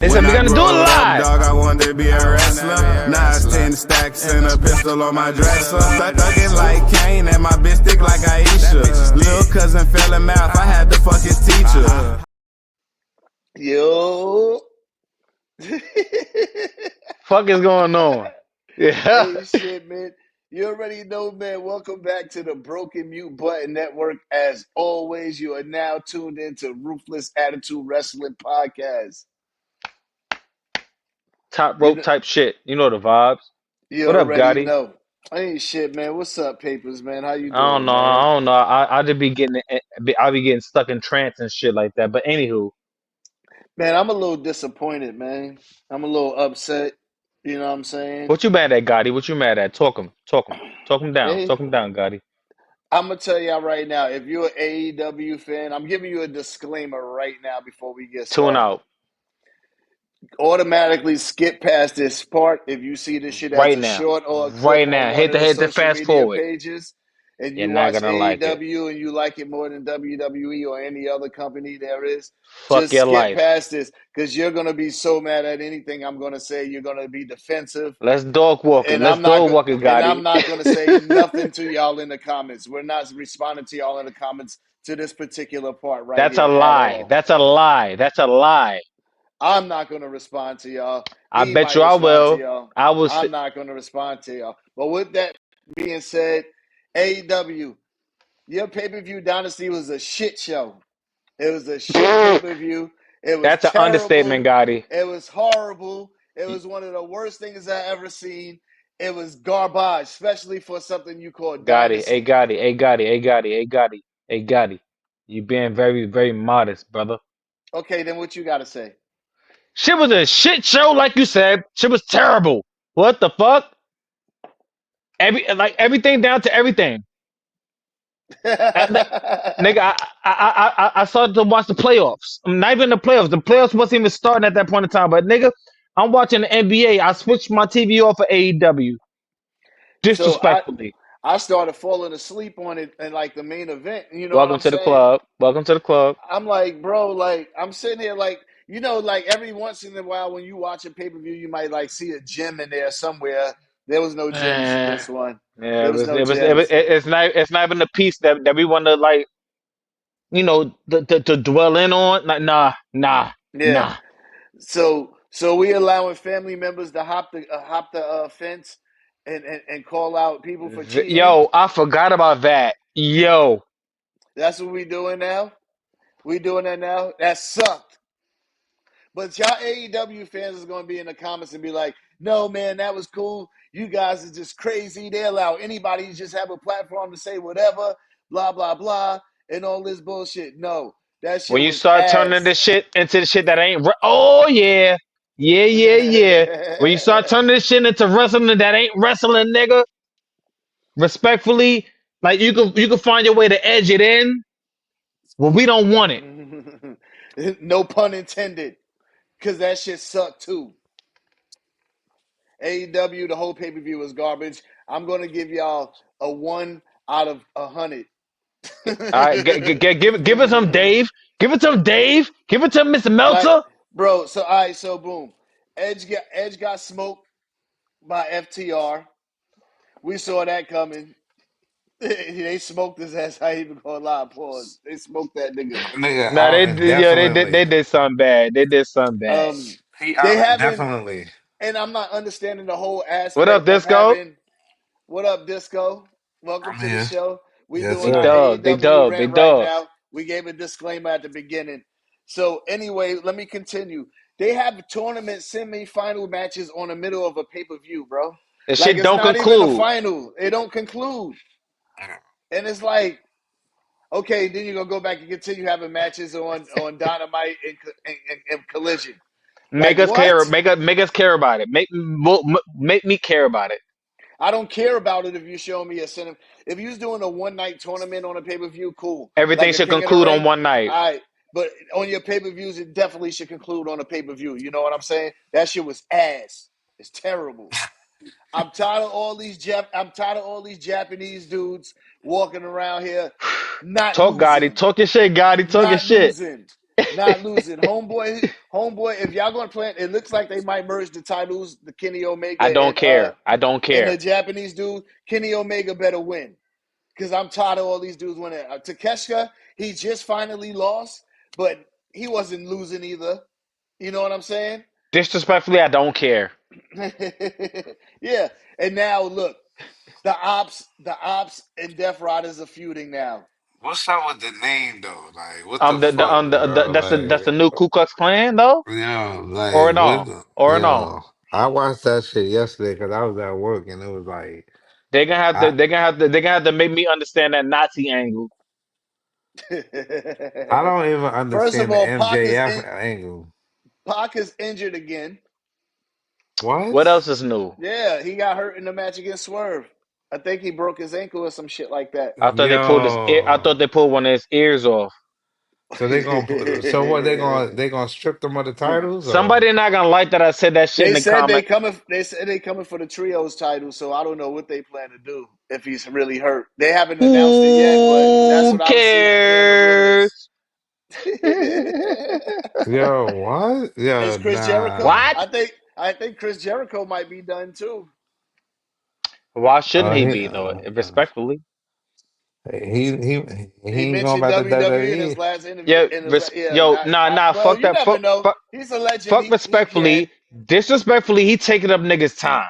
They said we're gonna do it live. Dog, I wanted to be a wrestler. Now it's 10 stacks and a pistol on my dresser. Thuggin' like Kane and my bitch thick like Aisha. Lil' cousin fell in mouth, I had to fuck his teacher. Yo. Fuck is going on? Yeah. Hey, shit, man. You already know, man. Welcome back to the Broken Mute Button Network. As always, you are now tuned into Ruthless Attitude Wrestling Podcast. Top rope type shit. You know the vibes. You What up, already Goddi? know. Hey, shit, man. What's up, Papers, man? How you I don't doing, know. man? I don't know. I just be getting I be getting stuck in trance and shit like that. But anywho, Man, I'm a little disappointed, man. I'm a little upset. You know what I'm saying? what you mad at, Goddi? What you mad at? Talk him down. Hey, Talk him down, Goddi. I'm going to tell y'all right now, if you're an AEW fan, I'm giving you a disclaimer right now before we get Tune started. out Automatically skip past this part if you see this shit as right a now. short or a clip Right on now. one Hit of the the social fast media forward. pages and You're you not watch gonna like it. AEW and you like it more than WWE or any other company there is, Fuck just your skip life. past this because you're going to be so mad at anything I'm going to say. You're going to be defensive. Let's dog walk it. And Let's I'm not dog walk it, and I'm Goddi. not going to say nothing to y'all in the comments. We're not responding to y'all in the comments to this particular part right That's a here at lie. all. That's a lie. That's a lie. I'm not going to respond to y'all. I He bet might you I respond to will. y'all. I will. I'm not going to respond to y'all. But with that being said, AEW, your pay-per-view Dynasty was a shit show. It was a shit pay-per-view. It was That's an understatement, terrible. Gotti. It was horrible. It was one of the worst things I ever seen. It was garbage, especially for something you call Gotti, hey Dynasty. Gotti, hey Gotti, hey Gotti, hey Gotti, hey Gotti. You being very, very modest, brother. Okay, then what you got to say? Shit was a shit show, like you said. Shit was terrible. What the fuck? Everything down to everything. Nigga, I started to watch the playoffs. Not even the playoffs. The playoffs wasn't even starting at that point in time. But nigga, I'm watching the NBA. I switched my TV off for AEW. So Disrespectfully. I started falling asleep on it and like the main event. You know what Welcome I'm to the saying? club. Welcome to the club. I'm like, bro, like I'm sitting here like, like every once in a while when you watch a pay-per-view, you might like see a gem in there somewhere. There was no gems in this one. Yeah, There was no it was gems. it's not even the piece that we want to like, to dwell in on. Like, Yeah. nah. So we allowing family members to hop the fence and call out people for cheating. Yo, I forgot about that. Yo, That's what we doing now. We doing that now. That sucked. But y'all AEW fans is going to be in the comments and be like, no, man, that was cool. You guys are just crazy. They allow anybody to just have a platform to say whatever, blah, blah, blah, and all this bullshit. No, that when shit you was start turning ass. this shit into the shit that ain't, oh yeah, yeah. When you start turning this shit into wrestling that ain't wrestling, nigga, respectfully, like you can find your way to edge it in. Well, we don't want it. No pun intended, because that shit sucked too. AEW, the whole pay-per-view was garbage. I'm going to give y'all a 1 out of 100. All right, give it some Dave. Give it some Dave. Give it to Mr. Like, Meltzer. bro, so all right, so boom. Edge got smoked by FTR. We saw that coming. They smoked his ass. I ain't even gonna lie, pause. They smoked that nigga. Nigga, Nah, they definitely. did something bad. They did something bad. They haven't, Definitely. and I'm not understanding the whole What up, aspect of Disco? having. What up, Disco? Welcome I'm to the here. show. We Yes, doing They our sir. dub. They AEW dub. They rant right dub. now. We gave a disclaimer at the beginning. So anyway, let me continue. They have tournament semi-final matches on the middle of a pay-per-view, bro. The Like shit it's don't not even a conclude. final. It don't conclude. And it's like, okay, then you're gonna go back and continue having matches on Dynamite and Collision. Make Like us what? care. Make us care about it. Make me care about it. I don't care about it if you show me a cinema. If you was doing a one night tournament on a pay per view, cool. Everything Like a should King of the conclude on Ring, one night. all right. But on your pay per views, it definitely should conclude on a pay per view. You know what I'm saying? That shit was ass. It's terrible. I'm tired of all these Japanese dudes walking around here not Talk Gotti. losing, Talk your shit, Gotti. Talk your not shit. losing. Not losing. Homeboy, if y'all gonna plan, it looks like they might merge the titles, the Kenny I Omega don't care. I don't and the care. Japanese dude. Kenny Omega better win. Because I'm tired of all these dudes winning. Takeshita, he just finally lost, but he wasn't losing either. You know what I'm saying? Disrespectfully, I don't care. Yeah. And now look, the ops and Death Riders are feuding now. What's up with the name though? Like, what the The fuck, the bro? that's the Like, new Ku Klux Klan though, or no, or no. I watched that shit yesterday because I was at work and it was like, I They're gonna have to make me understand that Nazi angle. I don't even First of understand the all, MJF angle. Pac is injured again. What What? else is new? Yeah, he got hurt in the match against Swerve. I think he broke his ankle or some shit like that. I thought they pulled his ear. I Yo. thought they pulled one of his ears off. So they gonna so what they gonna strip them of the titles or Somebody not gonna like that I said that shit in They the said comment. they coming. They said they coming for the trios title. So I don't know what they plan to do if he's really hurt. They haven't announced it yet, but that's Who what I'm hearing the rumors. cares? yo what? Is Yo, Chris Jericho? nah. What? I think Chris Jericho might be done too. Why shouldn't he He be though? Respectfully, he He ain't going mentioned back to WWE in his WWE. last interview. yeah. Yeah, Nah. well, Fuck you that. never know. He's a legend. Fuck He can. respectfully. Disrespectfully, he taking up niggas' time.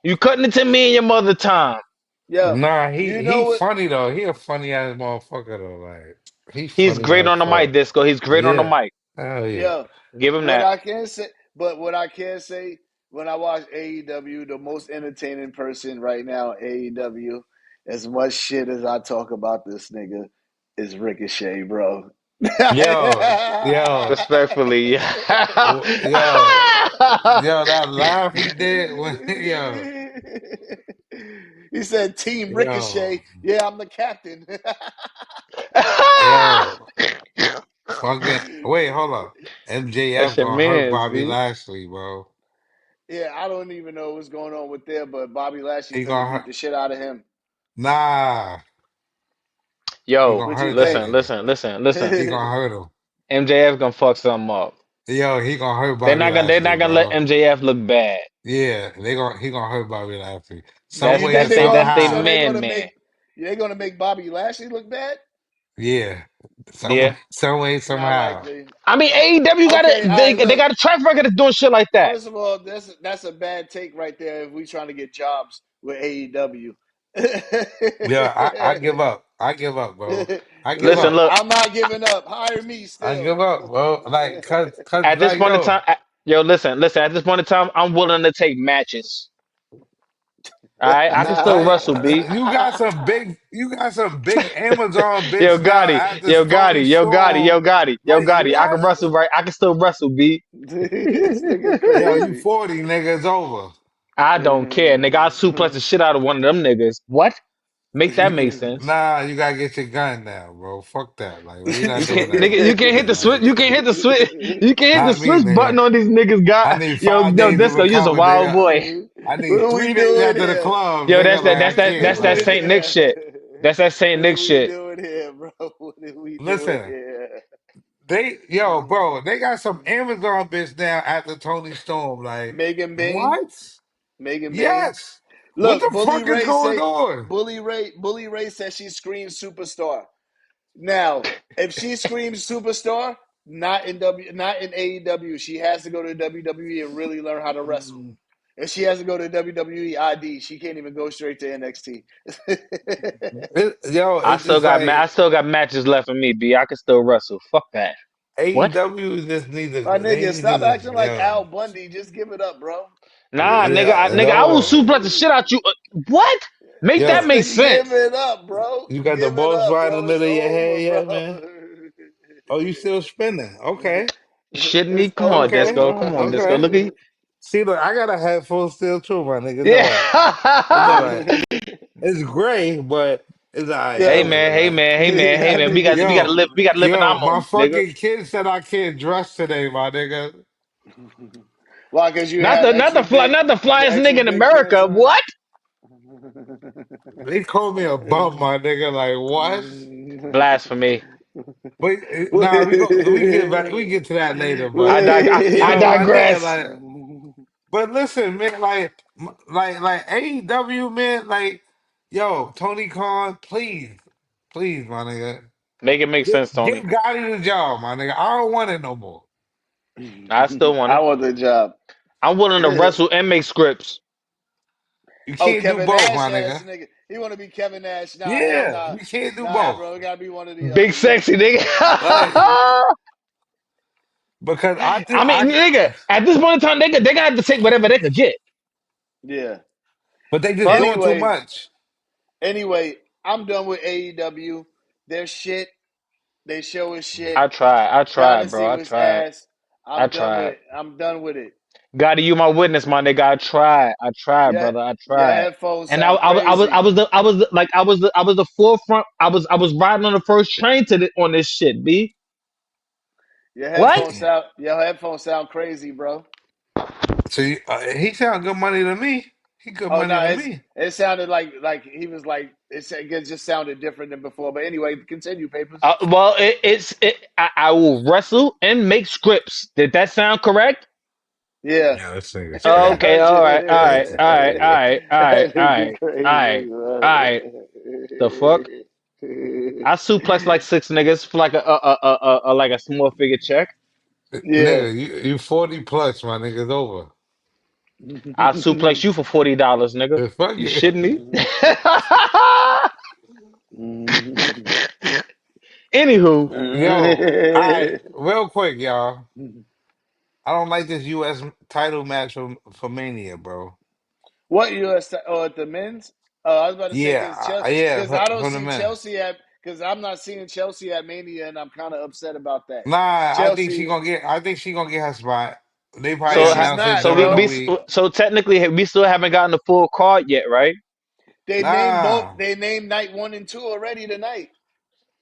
You cutting into me and your mother time. Yo, Nah, you he know what? funny though. He a funny ass motherfucker though. Like he He's funny great as on the mic, fuck. Disco. He's great on the Yeah. mic. Hell yeah. Yo, Give him that. what I can say, when I watch AEW, the most entertaining person right now, AEW, as much shit as I talk about this nigga, is Ricochet, bro. Yo. Respectfully. Yo. Yo, that laugh he did when yo. He said, "Team Yo. Ricochet, yeah, I'm the captain." Yo. Fucking wait, hold up. That's MJF your gonna hurt man, Bobby Z. Lashley, bro. Yeah, I don't even know what's going on with there, but Bobby Lashley He finna gonna beat hurt. the shit out of him. Nah. He Yo, gonna What you hurt that think? nigga. listen. He gonna hurt him. MJF gonna fuck something up. Yo, he gonna hurt Bobby They're Lashley, not gonna let bro. MJF look bad. Yeah, he gonna hurt Bobby Lashley some You way or think That's they so? somehow. man. They're gonna make Bobby Lashley look bad? Yeah, Yeah. some way Not somehow. likely. I mean AEW Okay, all right. they Look, got a track record of doing shit like that. first of all, that's a bad take right there. If we trying to get jobs with AEW, Yeah, I give up. I give up, bro. I give Listen, up. look, I'm not giving up. Hire me I still. give up, bro. Like, cause, at this like, point in time, yo, yo, listen, at this point in time, I'm willing to take matches. All right, I can still wrestle, B. you got some big Amazon bitch now at this Tony Storm. Wait, I can what? wrestle, right? I can still wrestle, B. This nigga Yo, you crazy. 40, nigga. It's over. I don't care, nigga. I suplex the shit out of one of them niggas. What? Make that make sense. Nah, you gotta get your gun now, bro. Fuck that. Like, we not You doing can't, that nigga. You again. can't hit the switch. Like, You can't hit the switch. You can't hit the not me, switch button nigga. on these niggas. I Got need 5 days to Disco. You's a recover, wild nigga. boy. I What need are we 3 days doing after the here? club, Yo, nigga. Like, I can't, that's that bro. Saint Nick shit. That's that Saint What are Nick we shit. doing here, bro? What are we doing Listen, here? bro, they got some Amazon bitch now at the Tony Storm. Like, Megan Bain. what? Megan Bain. Yes. What Look, the fuck is going on? Bully Ray says she screams superstar. Now, if she screams superstar, not in AEW, she has to go to WWE and really learn how to wrestle. If she has to go to WWE ID, she can't even go straight to NXT. It's just I like still got matches left in me, B. I can still wrestle. Fuck that. What? AEW just need to, My they nigga, need to stop just, acting like yo. Al Bundy. Just give it up, bro. Nah, Yeah, nigga, I will no. suplex the shit out you. What? Make that This Yo, make nigga, give sense. it up, bro. you got the Give it balls up, right in the bro. It's middle of your over, head bro. yet, man? Oh, you still spinning. Okay. Shitting me? It's Come on, over, Okay. Disco. bro. Come on, Disco. Okay. Look at you. See, look, I got a head full still too, my nigga. It's all right. It's all Yeah. right. It's gray, but it's all right. Hey Yo, Fuck it, man, hey man. man, hey man, hey that man. nigga Yo, We gotta live in our my moment, nigga. fucking kid said I can't dress today, my nigga. Why? Because you have Not the the flyest extra nigga in big pants America. on. What? They called me a bum, my nigga. Like, what? Blasphemy. But nah, we get back we get to that later. But I yo, my nigga, digress. like, but listen, man, like AEW, man, like, yo, Tony Khan, please, my nigga, Make it make sense, get Tony. Gotti the job, my nigga. I don't want it no more. I still want I it. want the job. I'm willing to wrestle and make scripts. You Oh, can't do Kevin both, Nash my ass nigga. nigga. He want to be Kevin Nash. Nah, hell Yeah, nah. you can't do Nah, both. bro. It got to be one or the Big other. sexy nigga. Like, because I mean, nigga, at this point in time, they gotta have to take whatever they could get. Yeah. but they just Fuck. doing too Anyway, much. anyway, I'm done with AEW. Their shit. They show is shit. I tried, bro. Dynasty I was tried. ass. I I'm done with tried. it. I'm done with it. Gotti, you my witness, my nigga. I tried. I tried, Yeah, brother. I your tried. headphones And sound crazy. I was the forefront. I was riding on the first train on this shit, B. What? Your headphones sound crazy, bro. So he sound good money to me. He good Oh money no, to me. it sounded like he was like it just sounded different than before. But anyway, continue, papers. Well, I will wrestle and make scripts. Did that sound correct? Yeah. Yeah, this nigga's crazy. Okay, all right, all right, all right, all Yeah. right, all right, That all nigga right, all right, crazy, all right. The fuck? I suplex like six niggas for like a like a small figure check. Yeah. Nigga, you 40 plus, my nigga's over. I suplex you for $40, nigga. Fuck You it. shitting me? Anywho, Yo, I real quick, y'all. I don't like this US title match for Mania, bro. What U.S. or at the men's? I was about to say Yeah, because I don't from the see men. Chelsea at because I'm not seeing Chelsea at Mania, and I'm kind of upset about that. Nah, Chelsea, I think she gonna get her spot. They probably yeah, so she's announced it not, so during the bro. week. so technically we still haven't gotten the full card yet, right? They named both. Nah. They named night 1 and 2 already tonight.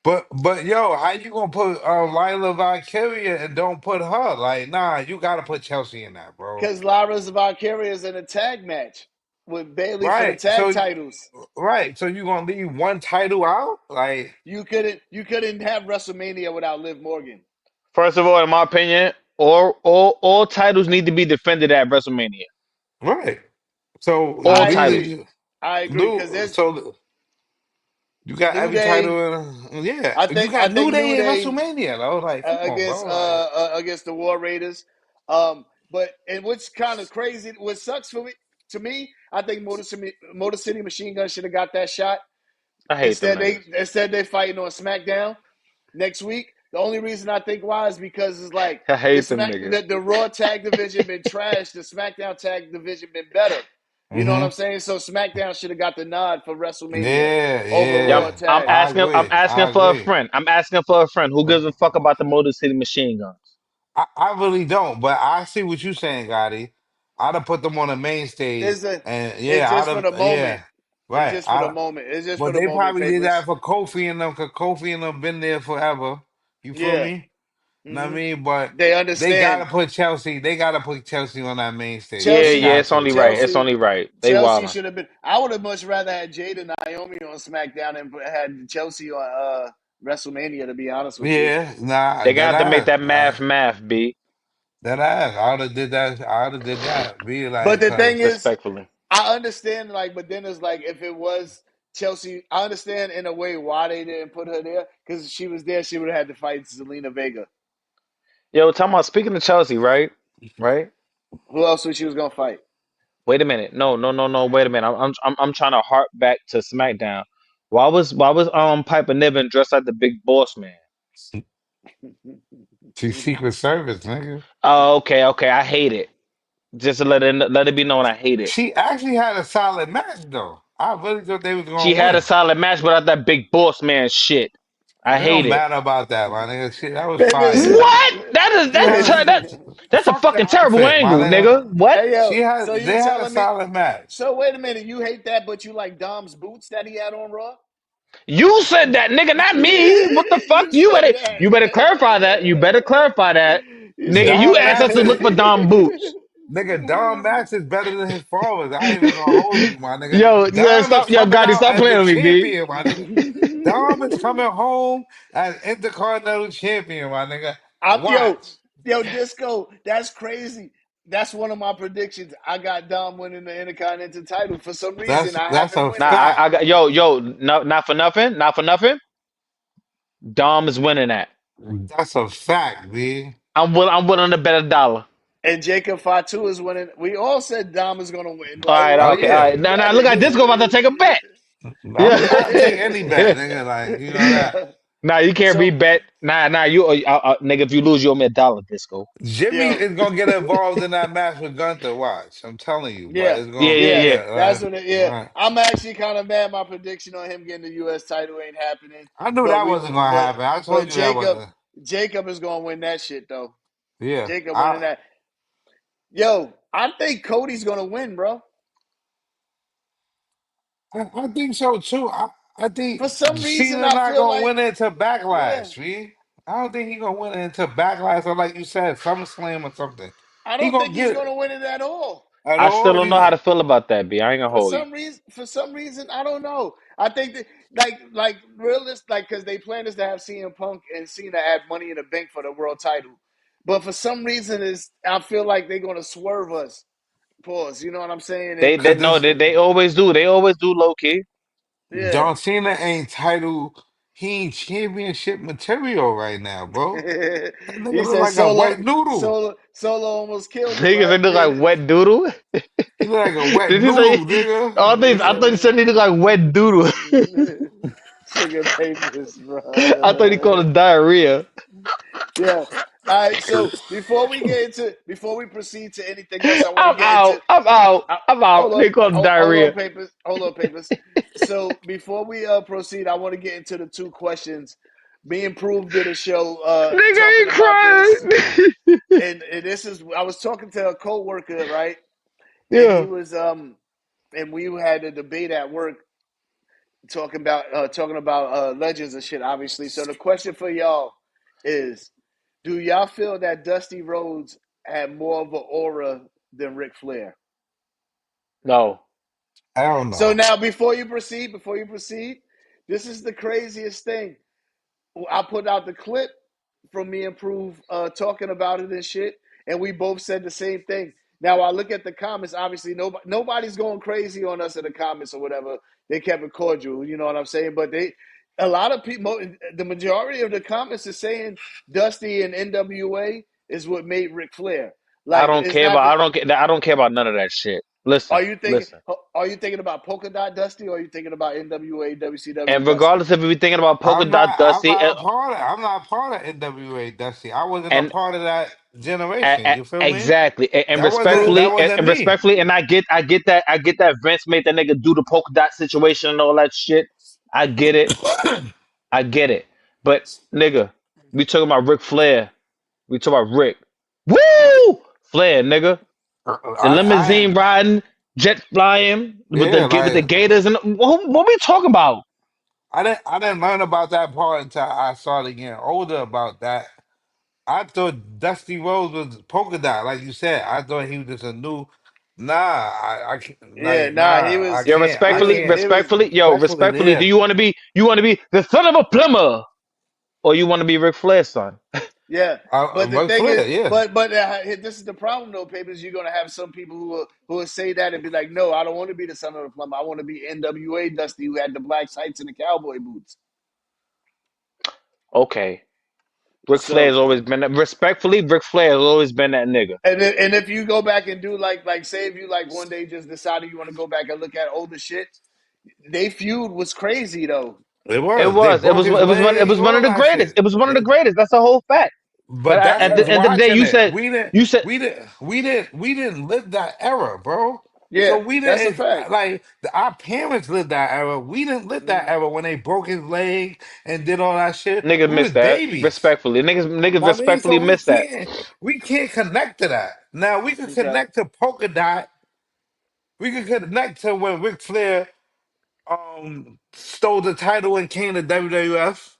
But yo, how you gonna put Lila Valkyria and don't put her? Like, nah, you gotta put Chelsea in that, bro. Because Lara's Valkyria's in a tag match with Bailey for the Right. tag titles. So you gonna leave one title out? Like, You couldn't have WrestleMania without Liv Morgan. First of all, in my opinion, all titles need to be defended at WrestleMania. right. So All I titles. agree. I agree because New there's so you got New every Day. title yeah. You I got New think New Day in Day WrestleMania though. Like, come on, bro. Like, against the War Raiders. But and what's kind of crazy, what sucks for me to me, I think Motor City Machine Gun should have got that shot. I hate them niggas. Instead they fighting on SmackDown next week. The only reason I think why is because it's like I hate them niggas. the Raw tag division been trashed, the SmackDown tag division been better. You know what I'm hmm saying? So SmackDown should have got the nod for WrestleMania yeah, over Yeah, Raw yeah. tag. I'm I asking for a agree. friend. I'm asking for a friend who gives a fuck about the Motor City Machine Guns. I really don't, but I see what you're saying, Gotti. I'd have put them on the main stage, It's a and it's yeah, just for the moment. yeah, right. It's just for But the they moment, probably did that papers. for Kofi and them, because Kofi and them been there forever. You feel Yeah. me? Know what I hmm mean? But They they gotta understand. put Chelsea. They gotta put Chelsea on that main stage. Yeah, They Chelsea yeah, got it's to, only bro. right. It's Chelsea only right. They Chelsea wildin'. should have been. I would have much rather had Jade and Naomi on SmackDown and had Chelsea on WrestleMania. To be honest with you, Yeah, nah, They that got to make ass, that math, B. that ass. I would have did that. I would have did that. Be but like, the thing cause is, Respectfully. I understand. Like, but then it's like if it was Chelsea, I understand in a way why they didn't put her there because she was there. She would have had to fight Zelina Vega. Yo, talking about speaking of Chelsea, right? Right? Who else was she was gonna fight? Wait a minute. No, no, no, no. Wait a minute. I'm trying to harp back to SmackDown. Why was Piper Niven dressed like the big boss man? she's Secret Service, nigga. Oh, okay, okay. I hate it. Just to let it be known, I hate it. She actually had a solid match though. I really thought they was She gonna had a win. solid match without that big boss man shit. I It hate don't it. matter about that, my nigga. Shit, that was Papers. fire. What? She had That's a fuck the fucking terrible outfit, my angle, nigga. nigga. What? Hey yo, so They you had a telling me? solid match. So wait a minute, you hate that, but you like Dom's boots that he had on Raw? You said that, nigga, not me. What the fuck? You said that. You better clarify that. You better clarify that. You Nigga, said you Dom asked us to matches, look for Dom boots. nigga. Dom Max is better than his followers. I ain't even gonna hold you, my nigga. Yo, Dom is stop, yo, coming Gotti, out stop as the playing with me, B. champion, my nigga. Dom is coming home as Intercontinental Champion, my nigga. Yo, Watch. Disco, that's crazy. That's one of my predictions. I got Dom winning the Intercontinental title. For some reason, I have That's him a winning it. I fact. got no, not for nothing, not for nothing. Dom is winning that. That's a fact, B. I'm willing to bet a dollar. And Jacob Fatu is winning. We all said Dom is going to win. All Like, right, Oh why okay, all yeah. right. you Now got look at this. Go about to take a bet. Yeah. I'll take any bet, nigga. Like, you know that. it? Nah, you can't So, rebet. Nah, you nigga. If you lose, you owe me a dollar, Disco. Jimmy yo, is gonna get involved in that match with Gunther. Watch, I'm telling you, but yeah, it's Yeah, gonna yeah, yeah, be yeah. that's what all right. I'm actually kind of mad. My prediction on him getting the U.S. title ain't happening. I knew But that wasn't gonna but happen. I but told you that wasn't. Jacob is going to win that shit though. Yeah, Jacob winning that. Yo, I think Cody's going to win, bro. I think so too. I think For some reason, Cena I not feel gonna like, win it into yeah, Backlash, man. I don't think he gonna win it into Backlash or like you said, SummerSlam or something. I He don't gonna think he's get going it to win it at all. at I still all. don't know how to feel about that, B. I ain't gonna hold you. For some reason, I don't know. I think that like realist, like because they plan is to have CM Punk and Cena add Money in the Bank for the world title, but for some reason, is I feel like they're gonna swerve us. Pause. You know what I'm saying? They And they Cause no, this they always do. They always do low key. yeah, John Cena ain't title. He ain't championship material right now, bro. That he nigga look said like a wet noodle. Solo almost killed him, Niggas they right? look like wet doodle. He look like a wet Did you say? noodle, nigga. All things. I thought you said he looked like wet doodle. Sugar papers, I thought he called bro. it diarrhea. Yeah. All right. So before we proceed to anything else, I want to I'm get into. out. I'm out. I'm out. Hold on, They call it diarrhea. hold on, papers. So before we proceed, I want to get into the two questions. Me and Proof did a show Nigga talking ain't about this, crying. and this is I was talking to a coworker, right, and he Yeah. was and we had a debate at work talking about legends and shit, obviously. So the question for y'all is: do y'all feel that Dusty Rhodes had more of an aura than Ric Flair? No. I don't So know. now, before you proceed, this is the craziest thing. I put out the clip from me and Proof talking about it and shit, and we both said the same thing. Now I look at the comments. Obviously, nobody's going crazy on us in the comments or whatever. They kept it cordial, you know what I'm saying? But a lot of people, the majority of the comments is saying Dusty and NWA is what made Ric Flair. I Like don't it's care not. about I don't care about none of that shit. Are Listen, you thinking? listen. Are you thinking about Polka Dot Dusty, or are you thinking about NWA WCW And Dusty? regardless if you're thinking about polka dot I'm Dusty not a part of. I'm not a part of NWA Dusty. I wasn't a and part of that generation. You feel me? exactly and Proof. respectfully That wasn't me. and I get that Vince made that nigga do the polka dot situation and all that shit. I get it. I get it. But nigga, we talking about Ric Flair. We talking about Rick. Woo! Flair, nigga. The I limousine riding, jet flying yeah, with the like gators and what we talking about? I didn't learn about that part until I started getting older about that. I thought Dusty Rhodes was polka dot, like you said. I thought he was just a new. Nah, I can't. Yeah, Like, nah, nah, Yo, he I was, can't. he was, Respectfully, respectfully, do yeah. you want to be the son of a plumber or you want to be Ric Flair's son? yeah. But the Ric thing is, Flair, yeah. this is the problem though, papers. You're gonna have some people who will say that and be like, no, I don't want to be the son of the plumber. I want to be NWA Dusty, who had the black tights and the cowboy boots. Okay. Ric Flair So, has always been that respectfully, Ric Flair has always been that nigga. and if you go back and do like say if you like one day just decided you want to go back and look at older shit, they feud was crazy though. It It was. They was. broke his It leg, was one of all the that greatest. shit. It was one of the greatest. That's the whole fact. But But that's at the us end of the day, watching it. We didn't. you said, We didn't live that era, bro. So Yeah, we that's a didn't fact. like our parents lived that era. We didn't live that era when they broke his leg and did all that shit. niggas We was missed that. babies. Respectfully, niggas I mean, so respectfully missed that. we can't connect to that. Now we can Okay. connect to Polka Dot. We can connect to when Ric Flair stole the title and came to WWF.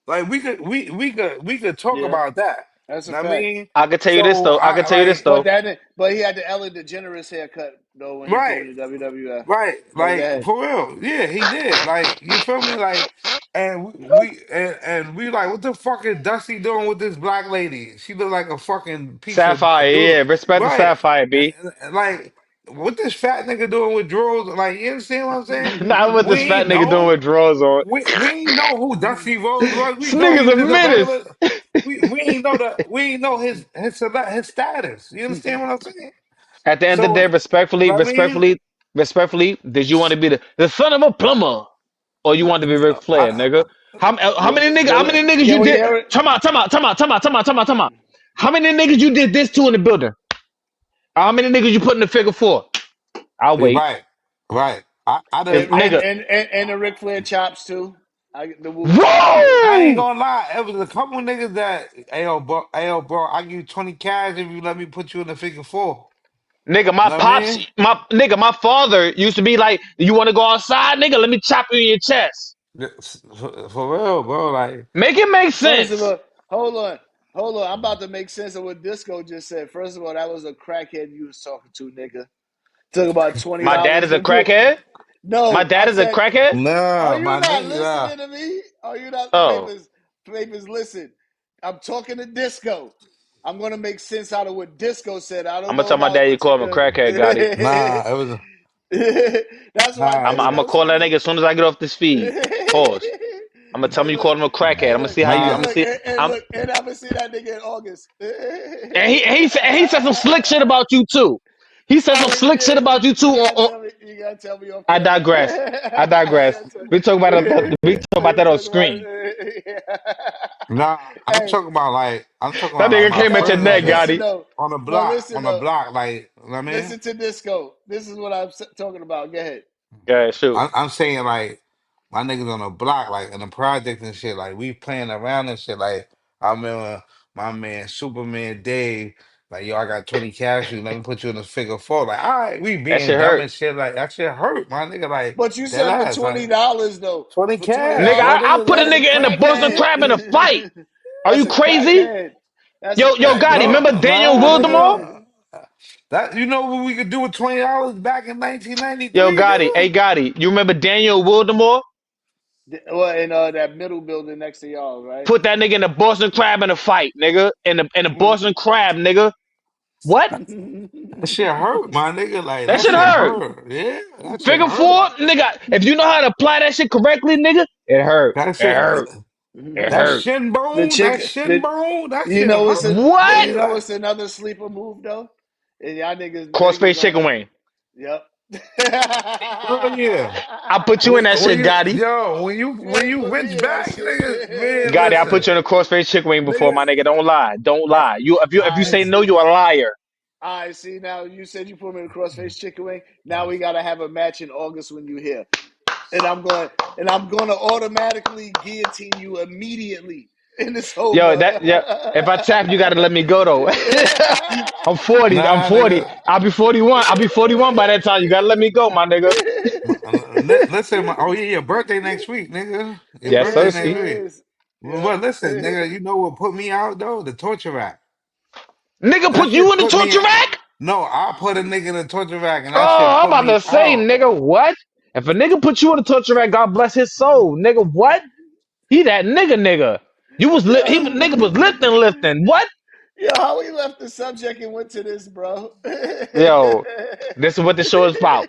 Like we could talk Yeah. about that. That's a Know what I fact. mean? I can tell you this So though. I can I tell you this like though. But he had the Ellen DeGeneres haircut though when he right. came to WWF. Right, But go like ahead. for real, yeah, he did. Like you feel me, like, and we like, what the fuck is Dusty doing with this black lady? She look like a fucking piece of Sapphire, yeah, doodle. respect the Right, Sapphire, B. like what this fat nigga doing with drawers? Like you understand what I'm saying? Not what We this fat ain't nigga doing know. with drawers on. We ain't know who Dusty Rhodes was. We This know he nigga's was a just a menace. regular. We ain't know his status. You understand what I'm saying? At the end of the So, day, respectfully, I mean. respectfully, respectfully, did you want to be the son of a plumber, or you want to be Ric Flair, nigga? How Well, many niggas? How well, many niggas can you we did? hear it? Come on. How many niggas you did this to in the building? How many niggas you put in the figure four? I'll wait. Right, right. I Cause done, nigga, And the Ric Flair chops too. The whoop chop. I ain't whoa, gonna lie. It was a couple niggas that, bro, I give you 20 cash if you let me put you in the figure four. nigga, my Know what I pops, mean? my father used to be like, you want to go outside, nigga? Let me chop you in your chest. For real, bro. Like, Make it make First of sense. all, hold on. I'm about to make sense of what Disco just said. First of all, that was a crackhead you was talking to, nigga. Took about My dad $20 is a to do. crackhead. My No, I dad is a said, crackhead. are nah, you my not nigga, listening to me? Are you not Oh, papers? Papers, listen. I'm talking to Disco. I'm gonna make sense out of what Disco said. I I'm don't gonna know tell my about dad you what call you him a could. crackhead, Gotti. it was, That's why nah, I'm Disco gonna call that said nigga as soon as I get off this feed. Pause. I'm gonna tell him hey you look, called him a crackhead. hey I'm gonna look, see how you. I'm and nah, gonna look, see. and I'm look, and I'm gonna see that nigga in August. and he said some slick shit about you too. He said some Oh, slick shit about you too. you gotta tell me. You gotta tell me off I camera. digress. I You digress. gotta tell, We talk about that. We talk about you that on talk about screen. it. nah. Hey, I'm talking That about like nigga my came at your no, friends but neck, nigga listen Gotti. though. on the But block, listen though. like, you know what I mean? Listen to Disco. This is what I'm talking about. Go ahead. Yeah, shoot. I'm saying like my niggas on the block, like in the project and shit, like we playing around and shit. Like I remember my man Superman Dave, like yo, I got 20 cash, you let me put you in the figure four. Like, all right, we That being shit dumb hurt. and shit. Like that shit hurt, my nigga. Like But you that said for ass, twenty like dollars though. 20 For twenty Nigga, cash, my dollars, I nigga. put a That's a nigga in the Boston crackhead. Crab in a fight. Are That's you a crazy? crackhead. That's a Yo, Gotti, crackhead. remember No, Daniel nah. Wildemore? That you know what we could do with $20 back in Yo, 1993, Gotti. nigga? Hey, Gotti, you remember Daniel Wildemore? Well, in that middle building next to y'all, right? Put that nigga in the Boston Crab in a fight, nigga. In the Boston Crab, nigga. What? That shit hurt, my nigga. Like That that shit shit hurt. hurt. Yeah, that shit Figure hurt. four, nigga. If you know how to apply that shit correctly, nigga, it hurt. That It shit, hurt. It that hurt. shin the bone, that chick, shin the bone, that you shit know what's hurt, a, my What? you nigga. know Like, what's another sleeper move though, and y'all niggas Crossface don't. chicken wing. Yep. oh yeah. I put you in that When shit, you, Gotti. yo, You when ain't you put winch me in that back, nigga, man, shit. Gotti, I put listen, you in a crossface chicken wing before, nigga. my nigga. Don't lie. Don't That, lie. If you I say no, see. you a liar. I see. Now you said you put me in a crossface chicken wing. Now we gotta have a match in August when you here, and I'm going to automatically guillotine you immediately, and it's Yo, over. that yeah. If I tap, you gotta let me go though. I'm 40. I'm nah, 40. nigga. I'll be 41. I'll be 41 by that time. You gotta let me go, my nigga. Listen, oh yeah, your birthday next week, nigga. Your Yes, birthday sir. It next See, week. is. Well, listen, Yep. nigga, you know what put me out though? The torture rack. nigga, That put you shit in the put me. torture rack. No, I put a nigga in the torture rack, and that shit Oh, I'm put about me to say, out. nigga, what? If a nigga put you in the torture rack, God bless his soul, nigga. What? He that nigga. You was he Yo, nigga was lifting. What? yo, how we left the subject and went to this, bro? Yo, this is what the show is about.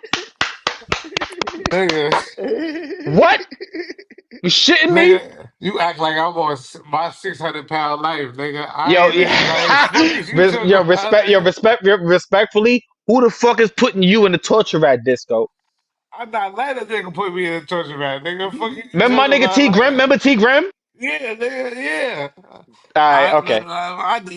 Nigga, What? You shitting me? nigga, you act like I'm on my 600 pound life, nigga. I Yo, ain't even like, yeah. fuck is you talking about, nigga? Respectfully. Who the fuck is putting you in the torture rack, Disco? I'm not letting a nigga put me in a torture rack, nigga. Fuck is you Remember my talking nigga about, T Grim? like, Remember T Grim? yeah, nigga, yeah. All right, okay.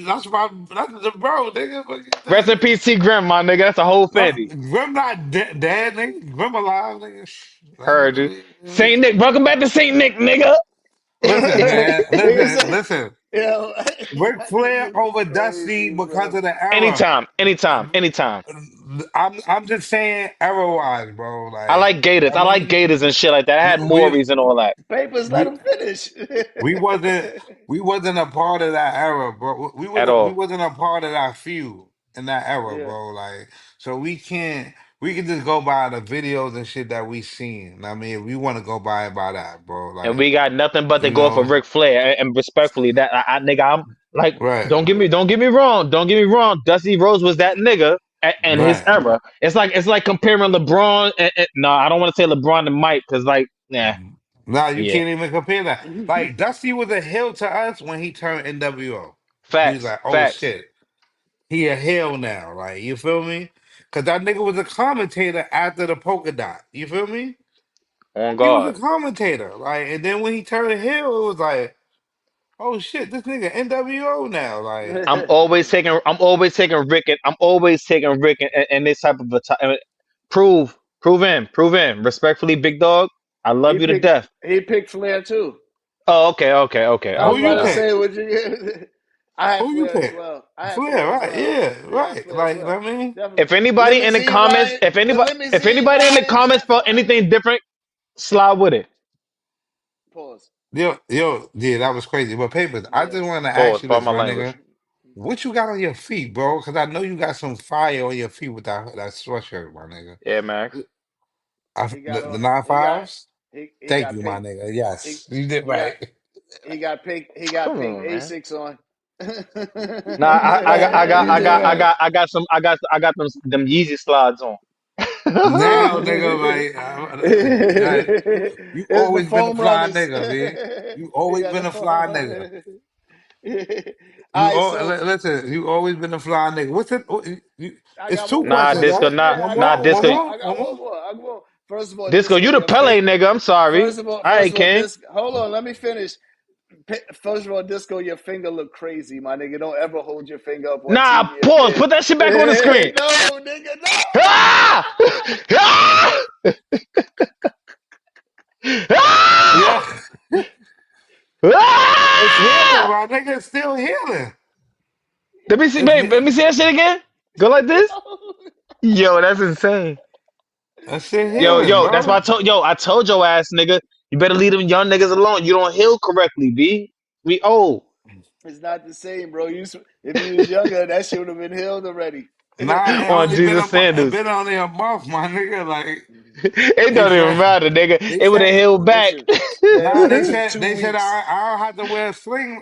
That's the bro, nigga. Fuck you Rest in talking. peace, T Grim, my nigga. That's a whole No, Fendi. Grim not dead, nigga. Grim alive, nigga. Heard you. Saint Nick. Welcome back to Saint Nick, nigga. Listen, man. Nigga Listen, say, listen. yo, Ric that Flair nigga's over Dusty crazy, because bro. of the era. Anytime. I'm just saying error wise, bro. I Like like Gators. I I like mean, Gators and shit like that. I had we Maury's and all that Papers, let we him finish. we wasn't we wasn't a part of that era, bro. at We all. wasn't a part of that feud in that era, Yeah. bro. Like so we can just go by the videos and shit that we seen. I mean, if we want to go by that, bro. And Like we got nothing but to you go for know, Ric Flair. And respectfully, that nigga, I'm like, right, don't get me wrong, don't get me wrong. Dusty Rose was that nigga and his right. era. It's like comparing LeBron. No, I don't want to say LeBron and Mike because like, nah, Nah, you yeah, can't even compare that. Like Dusty was a heel to us when he turned NWO. We was facts, like, oh facts. shit, he a heel now. Like you feel me? Cause that nigga was a commentator after the polka dot. You feel me? On He was a guard. commentator. Like, and then when he turned heel, it was like, oh shit, this nigga NWO now. Like, I'm always taking Rick and I'm always taking Rick and this type of prove in. Respectfully, big dog. I he love you to picked death. he picked Flair too. Oh, okay, I was who okay. about you All to right. pick? say, would you get? I had Who you Flair as pick? well. I had Flair, Flair as right? well. Yeah, Yeah, I had right. Flair as Like, well. I mean, Definitely. If anybody in the Limousine comments, ride, the if limousine anybody in the ride in comments felt Chattanooga. anything different, slide with it. Pause. yeah, that was crazy. But papers, I Yeah. just want to ask Pause. you Pardon this, my my language. nigga. What you got on your feet, bro? Because I know you got some fire on your feet with that sweatshirt, my nigga. Yeah, Max. He got The on. nine He got. fives. He Thank got you, my pink. nigga. He Yes, you did he got right. he got pink. He got Come pink on, man. Asics on. Nah, You did right. You did right. I got them Yeezy slides on. Now, nigga, you It's the always been a foam fly runners. nigga, man. You He always got been the a fly foam nigga. runners. All right, so Listen. You always been a fly nigga. What's it? I It's got two one more Nah, questions, question. disco, right? nah, Yeah, I got nah, one One disco, more. more, I got one one more. more. First of all, disco. disco, You the your Pele fing. nigga. I'm sorry. All First right, of all, King. disc. Hold on, let me finish. First of all, disco, your finger look crazy, my nigga. Don't ever hold your finger up on Nah, TV pause. again. Put that shit back on the screen. No, nigga, Ah! Ah! Yeah, Ah! it's healing, Ah! my nigga. It's still healing. Let me see, It's babe. Let me see that shit again. Go like this. no. Yo, that's insane. that shit Yo, healing, that's why bro. I told your ass, nigga, you better leave them young niggas alone. You don't heal correctly, B. We old. It's not the same, bro. If you was younger, that shit would have been healed already. Nah, it On only been Jesus it Sanders. been only a month, my nigga. Like It they don't even said, matter, nigga. they It would have said. healed back. Listen, man. Nah, Listen, 2 weeks. I don't have to wear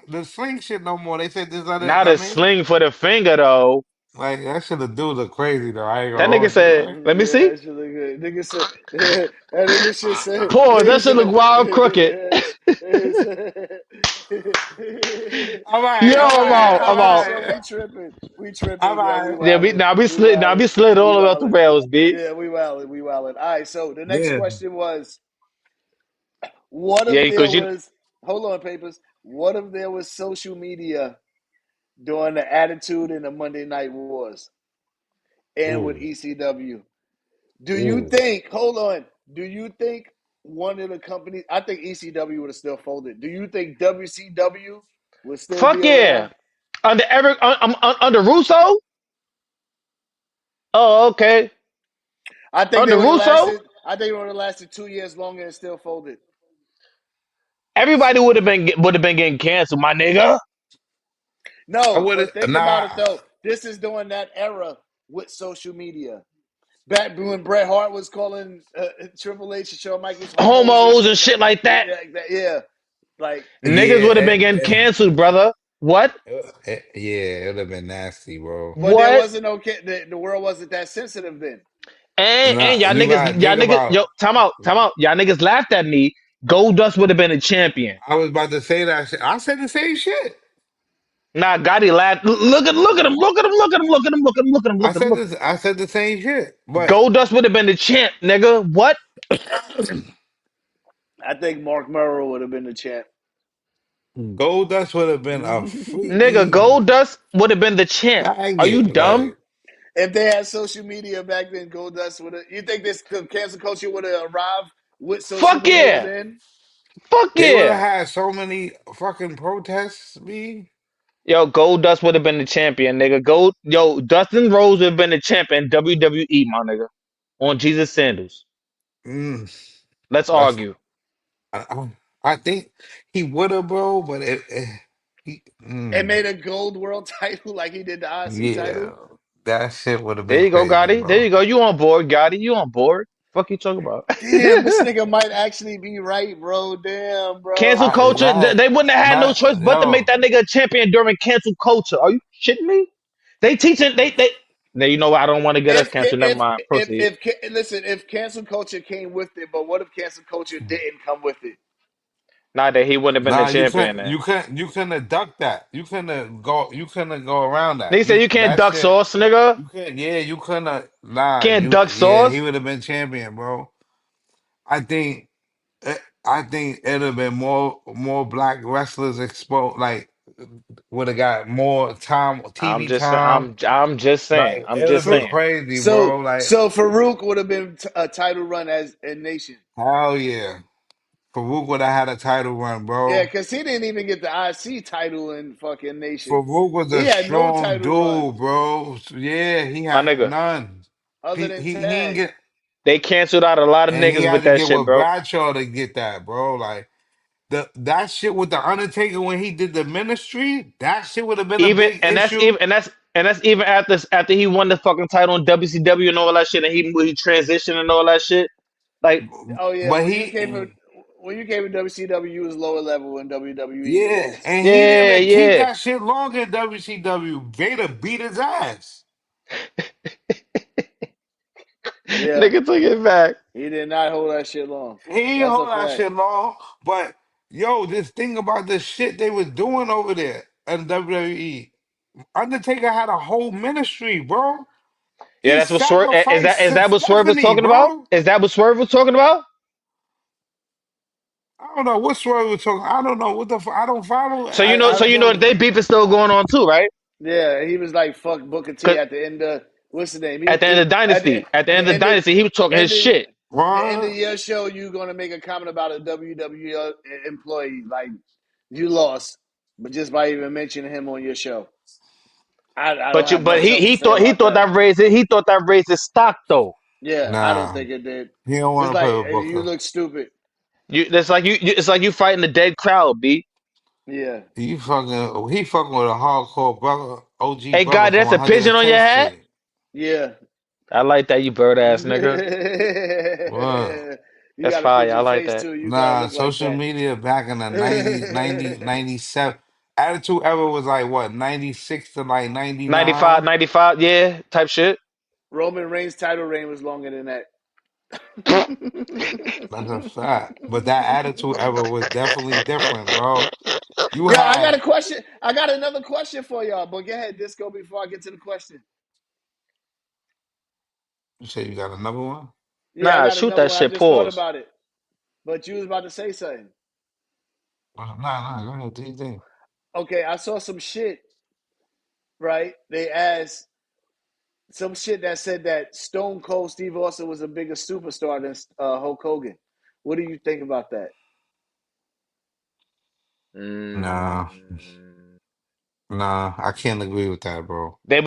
the sling shit no more. They said this other. Not I a mean, sling for the finger though. like that shit the dude look crazy though. I ain't That gonna nigga hold you. said, Like, let me Yeah, see. that shit look good. Nigga said that nigga shit said Pause. That nigga shit look said wild crooked. Yo, I'm all out. right, I'm all right, out. so we tripping. We all tripping, yo, we right, Yeah, wildin'. We now we wildin'. slid We all the way off the wildin'. rails, B. Yeah, we wildin', we wildin'. All right, so the next yeah. question was what Yeah, if there because you was hold on, papers. What if there was social media during the Attitude and the Monday Night Wars and with Ooh, ECW? Do you ooh. think, hold on, do you think one of the companies, I think ECW would have still folded. Do you think WCW would still fuck be yeah. around? Under Eric, under Russo. Oh, okay. I think they Under would have Russo, lasted, I think it would have lasted 2 years longer and still folded. everybody would have been getting canceled, my nigga. I No, would have but think about it nah. though. This is during that era with social media. Back when Bret Hart was calling Triple H and Shawn Michaels homos and Homos and shit. shit like that. Yeah. Like, Niggas Yeah, would have been getting canceled, brother. What? yeah, it would have been nasty, bro. but there What? wasn't okay. The world wasn't that sensitive then. And Nah, you gotta think yo, about. time out. Y'all niggas laughed at me. Goldust would have been a champion. I was about to say that shit. I said the same shit. Nah, Gotti laughed. Look at him, look at him, look at him, look at him, look at him, look at him, I look at him, said look this. I said the same shit. at him. But Goldust would have been the champ, nigga. What? I think Mark Murrow would have been the champ. Goldust would have been a Nigga, freaky Goldust would have been the champ. Are you faggot. dumb? Like, If they had social media back then, Goldust would have. You think this the cancel culture would have arrived with social Fuck media yeah. then? Fuck they would have yeah. had so many fucking protests, me. Yo, Gold Dust would have been the champion, nigga. Dustin Rhodes would have been the champion in WWE, my nigga. On Jesus sandals. Mm, Let's that's argue. I think he would have, bro, but he And made a gold world title like he did the IC yeah, title. that shit would have There been you go, crazy, Gotti. There bro. you go. You on board, Gotti. You on board. Fuck you talking about? Damn, this nigga might actually be right, bro. Damn, bro. Cancel culture. They wouldn't have had no choice but to make Yo, that nigga a champion during cancel culture. Are you shitting me? They teaching. They. Now you know what? I don't want to get us If canceled. Never mind. Proceed. listen, if cancel culture came with it, but what if cancel culture didn't come with it? Not that he wouldn't have been the nah, champion. Then you couldn't duck that. You couldn't go around that. they said you can't That duck shit, sauce, nigga. you can't. Yeah, you couldn't. Nah, Can't duck yeah, he sauce. would have been champion, bro. I think, eh, I think it'd have been more black wrestlers exposed. Like, would have got more time, I'm TV just. time. I'm just saying. Like, I'm it'd have just been For saying. crazy, bro. Like, so Farouk would have been a title run as a nation. hell yeah. Farouk would have had a title run, Yeah, bro. because he didn't even get the IC title in fucking nation. Farouk was He a had no strong title run dude, bro. Yeah, he My had nigga. none. other than He didn't tag. get, They canceled out a lot of and he niggas with had to that get shit, with bro. Bradshaw to get that, bro. Like, that shit with the Undertaker when he did the ministry, that shit would have been a Even big and that's issue. even and that's even after he won the fucking title in WCW and all that shit, and he transitioned and all that shit. Like, Oh yeah, But he, when you came to WCW, you was lower level in WWE. yeah, and he didn't yeah, even keep yeah. that shit long in WCW. Vader beat his ass. Yeah, Nigga took it back. he did not hold that shit long. He ain't That's a hold that fact. shit long. But yo, this thing about the shit they was doing over there in WWE. Undertaker had a whole ministry, bro. Yeah, He that's what Swerve is sacrificed that what Swerve was Stephanie, talking about? bro. Is that what Swerve was talking about? I don't know what story we're talking. I don't know what the. I don't follow. So I you know that don't. they beef is still going on too, right? Yeah, he was like fuck Booker T Cause at the end of what's the name? at the end of Dynasty, at the end The of end of Dynasty, he was talking his end of shit. the end of What? your show. You gonna make a comment about a WWE employee like you lost, but just by even mentioning him on your show, I don't have But much else to he say thought about that. he thought that raised his stock though. Yeah, I don't Nah, think it did. he don't It's want to like play with you Booker. look stupid. It's like it's like you fighting the dead crowd, B. Yeah, He fucking. He fucking with a hardcore brother, OG Hey, brother God, from that's a pigeon on your 110th hat. Street. yeah. I like that, you bird ass You nigga. What? That's got a fire. I pigeon like face that. too. You gotta Nah, look like social that. media back in the 90s, 97. Attitude Era was like what, 96 to like 95, 99? 95, yeah, type shit. Roman Reigns' title reign was longer than that. That's a fact. But that Attitude Era was definitely different, bro. You Yeah, I got had, a question. I got another question for y'all, but go ahead, Disco, before I get to the question. you say you got another one? Yeah, I Nah, got shoot another that one. I shit. just thought Pause. about it. But you was about to say something. Nah, go ahead, do you think? Okay, I saw some shit, right? They asked some shit that said that Stone Cold Steve Austin was a bigger superstar than Hulk Hogan. What do you think about that? Nah, Mm. I can't agree with that, bro. They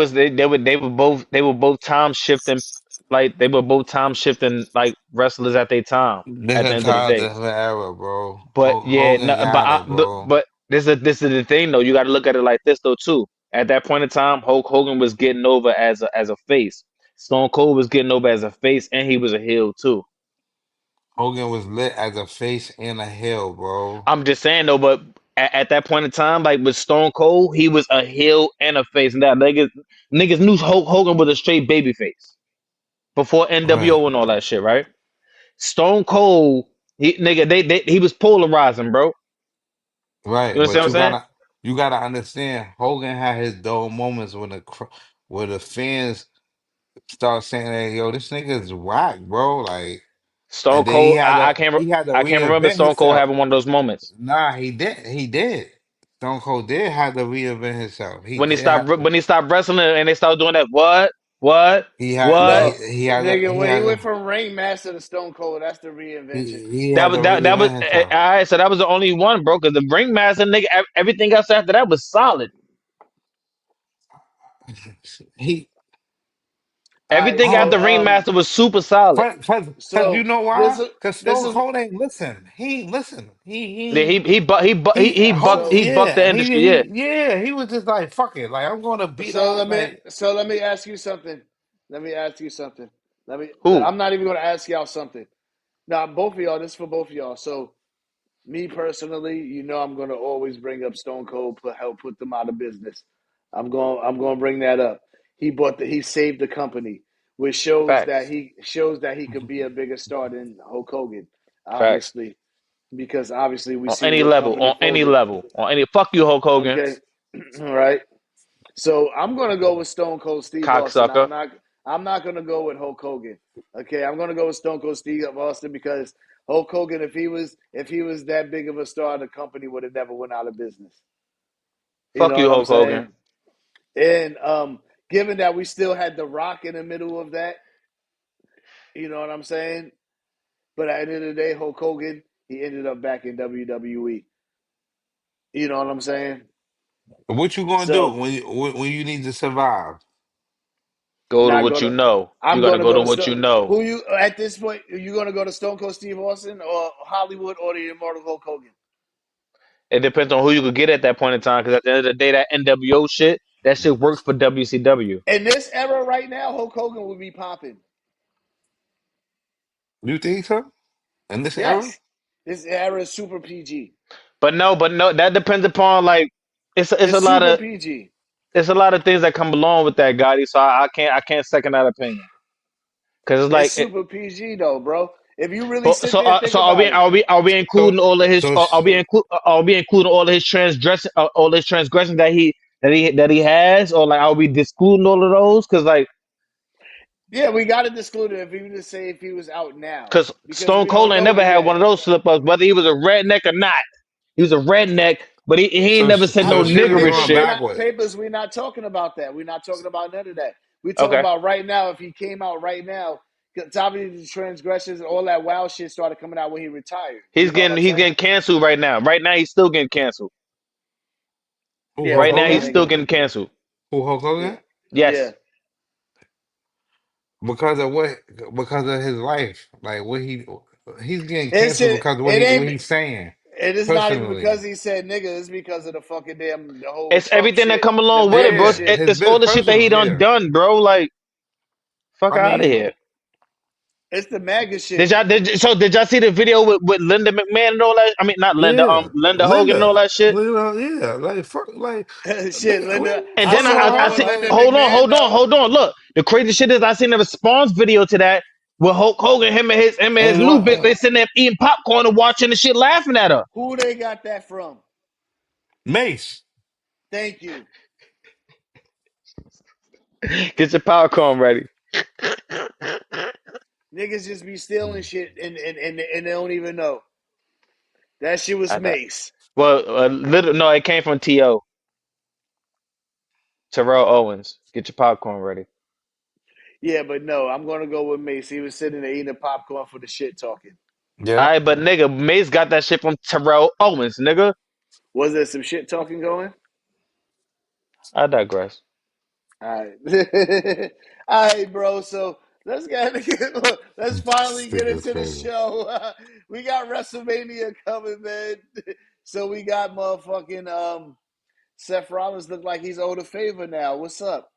were both time shifting, like they were both time shifting like wrestlers at their time. At the Different end of the time, day, different era, bro. but yeah, no, Hogan got it, bro. but this is the thing though. You got to look at it like this though too. At that point in time, Hulk Hogan was getting over as a face. Stone Cold was getting over as a face, and he was a heel too. Hogan was lit as a face and a heel, bro. I'm just saying though, but at that point in time, like with Stone Cold, he was a heel and a face. Now niggas knew Hulk Hogan was a straight baby face before Right, NWO and all that shit, right? Stone Cold, he was polarizing, bro. You right. understand But what I'm saying? you gotta understand. Hogan had his dull moments when where the fans start saying, "Hey, yo, this nigga is whack, bro." Like, Stone and then Cold, he had to I can't remember reinvent Stone Cold himself. having one of those moments Nah, he did. He did. Stone Cold did have to reinvent himself. He when did have to. he stopped wrestling and they started doing that what No, He nigga, when he had went to. from Ringmaster to Stone Cold, that's the reinvention. He had to that was reinvent himself. all right. So that was the only one, bro. Because the Ringmaster nigga, everything else after that was solid. he All right, Everything oh after so Ringmaster was super solid. cause you so know this why? is Cause this Stone is Cold ain't listen. He ain't listen. Yeah, He so he bucked the industry. Yeah, he was just like fuck it. Like I'm gonna beat so out let me like so let me ask you something. Let me ask you something. who? I'm not even going to ask y'all something. Now, both of y'all. This is for both of y'all. So me personally, I'm going to always bring up Stone Cold, help put them out of business. I'm going to bring that up. He saved the company, which Facts, shows that he could be a bigger star than Hulk Hogan, facts. obviously, because obviously we seen the company On any folded. level, on any. Fuck you, Hulk Hogan, Okay, all right. So I'm gonna go with Stone Cold Steve Austin. cocksucker. I'm not gonna go with Hulk Hogan. Okay, I'm gonna go with Stone Cold Steve Austin because Hulk Hogan, if he was that big of a star, the company would have never went out of business. You Fuck know you, what I'm Hulk Hogan. saying? And given that we still had The Rock in the middle of that, you know what I'm saying? But at the end of the day, Hulk Hogan, he ended up back in WWE. You know what I'm saying? what you gonna do So when you need to survive? Go to not what you gonna. know. You I'm got to gonna go go to to what you Stone. know. Who you at this point? Are you gonna go to Stone Cold Steve Austin or Hollywood or the Immortal Hulk Hogan? It depends on who you could get at that point in time. Because at the end of the day, that NWO shit, that shit works for WCW. In this era right now, Hulk Hogan would be popping. You think so? In this era? Yes, this era is super PG. But no, that depends upon like it's a It's lot super of PG. things that come along with that, Gotti. So I can't second that opinion. Because it's It's like, super PG though, bro. If you really but sit there and think so about it, are we including So all of his? so sh- Are we including all his transgressions that he has, or like are we excluding all of those? Because like, yeah, we got to exclude it if he was to say if he was out now because because Stone we Cold don't ain't know never it had yet. one of those slip ups, whether he was a redneck or not. He was a redneck, but he ain't never said I no so mean, shit is niggerish going shit. backward. We're not talking about that. We're not talking about none of that. We're talking Okay, about right now. If he came out right now, because obviously the transgressions and all that wild shit started coming out when he retired. You know what I'm he's saying? getting canceled right now. Right now, he's still getting canceled. Who Yeah, Hulk Right Hulk now, he's Hogan Hogan? still again. getting canceled. Who Hulk Yeah, Hogan? yeah. Yes. Because of what? Because of his life. Like what he's getting It's canceled shit. because of It what ain't. he's saying It is not even because personally. he said nigga. It's because of the fucking the whole It's Trump everything that shit, come the along with it, bro. MAGA Yeah, shit. his It's business all the shit that he personal. Yeah, done, bro. Like, fuck I out of mean, here. It's the MAGA shit. Did y'all see the video with Linda McMahon and all that? I mean, not Linda, yeah, Linda Hogan and all Linda, that shit. Yeah, like fuck, like Shit, nigga, Linda. And I then saw the one I with see. Linda like, McMahon though. Hold on. Look, the crazy shit is I seen a response video to that with Hulk Hogan, him and his and new bitch. what? They sitting there eating popcorn and watching the shit, laughing at her. Who they got that from? Mace. Thank you. Get your popcorn ready. Niggas just be stealing shit and they don't even know. That shit was I know. Mace. Well, no, it came from T.O. Terrell Owens. Get your popcorn ready. Yeah, but no, I'm gonna go with Mace. He was sitting there eating popcorn for the shit talking. All Yeah, right, but nigga, Mace got that shit from Terrell Owens, nigga. Was there some shit talking going? I digress. All right, all right, bro. So let's finally stick get is into the crazy. show. We got WrestleMania coming, man. So we got motherfucking Seth Rollins look like he's owed a favor now. What's up?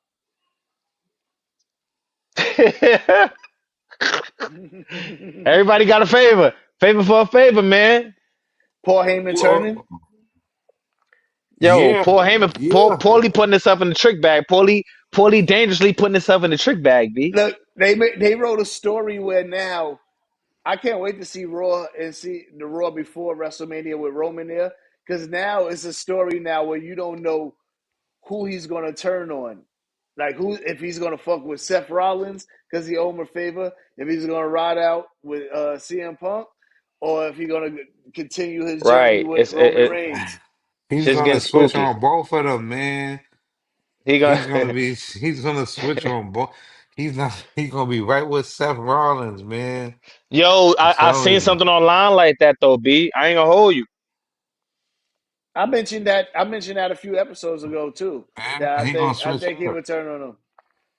Everybody got a favor. Favor for a favor, man. Paul Heyman turning. Well, Yo, yeah, yeah. Paulie putting himself in the trick bag. Paulie dangerously putting himself in the trick bag, B. Look, they wrote a story where now I can't wait to see Raw and see the Raw before WrestleMania with Roman there because now it's a story now where you don't know who he's gonna turn on, like who if he's gonna fuck with Seth Rollins because he owed him a favor, if he's gonna ride out with CM Punk, or if he's gonna continue his journey Right. with Roman Reigns. He's Shit's gonna getting switch spooky. on both of them, man. He gonna He's gonna switch on both. He's gonna be right with Seth Rollins, man. Yo, I'm I telling seen you. something online like that though, B. I ain't gonna hold you. I mentioned that. I mentioned that a few episodes ago too. And That he gonna I switch think he up. would turn on him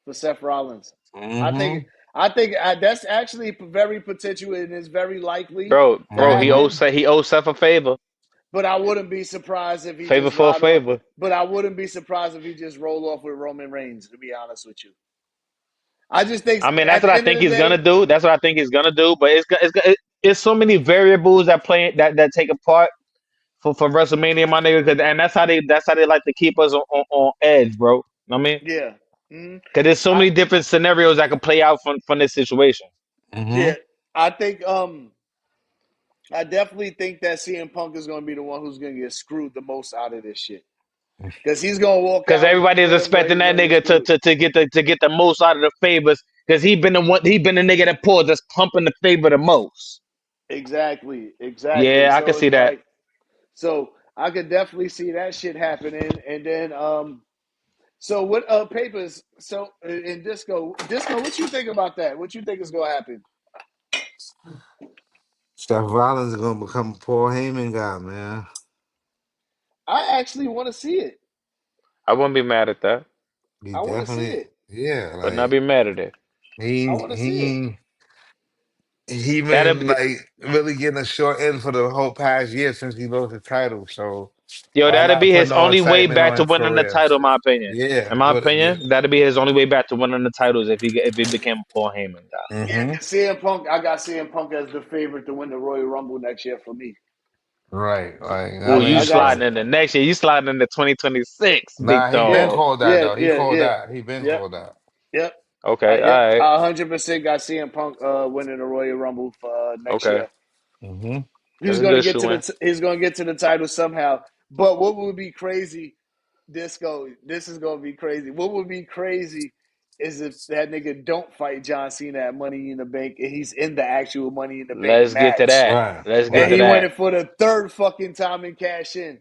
for Seth Rollins. I think Mm-hmm. that's actually very potential and is very likely to Bro, he Mm-hmm. happen. owes Seth a favor. But I wouldn't be surprised if he Favor just for a ride off. favor. But I wouldn't be surprised if he just roll off with Roman Reigns. To be honest with you, I just think I mean, that's at what the I end of think the he's gonna day, do. That's what I think he's gonna do. But it's so many variables that play that take a part for WrestleMania, my nigga. And that's how they like to keep us on edge, bro. Know what I mean, yeah, mm-hmm. because there's so I many different scenarios that could play out from this situation. yeah, Mm-hmm. I think I definitely think that CM Punk is going to be the one who's going to get screwed the most out of this shit because he's going to walk Because out everybody is feeling like expecting he's that going to get nigga screwed. to get the most out of the favors. Because he been the nigga that pulled just pumping the favor the most. Exactly. Yeah, I can So see it's that. like, so I could definitely see that shit happening. And then, so what papers? So in disco, what you think about that? What you think is going to happen? Seth Rollins is gonna become a Paul Heyman guy, man. I actually want to see it. I wouldn't be mad at that. He I want to see definitely, it. yeah, Would not like be mad at it. I he want to see it. he he That'll been be like really getting a short end for the whole past year since he lost the title. So yo. why That'll not be put his no only way excitement back on to his winning the career? title. In my opinion. Yeah, In my put yeah. opinion, that'll be his only way back to winning the titles if he became a Paul Heyman guy. Yeah, Mm-hmm. 'cause CM Punk, I got CM Punk as the favorite to win the Royal Rumble next year for me. Right. Like I Oh, you I mean, got sliding so into next year? You sliding into 2026, big nah, he been yeah, dog? called that yeah, though. He yeah, called yeah. that. He been Yep, called that. yep. Okay, all Yep. right, 100% got CM Punk winning the Royal Rumble for next okay. year. Mm-hmm. He's That's a going to good get to showing. he's going to get to the title somehow. But what would be crazy, Disco? This is going to be crazy. What would be crazy is if that nigga don't fight John Cena at Money in the Bank and he's in the actual Money in the Bank Let's get to match, that. Right. Let's get and to Right. he win that. it for the third fucking time and cash in,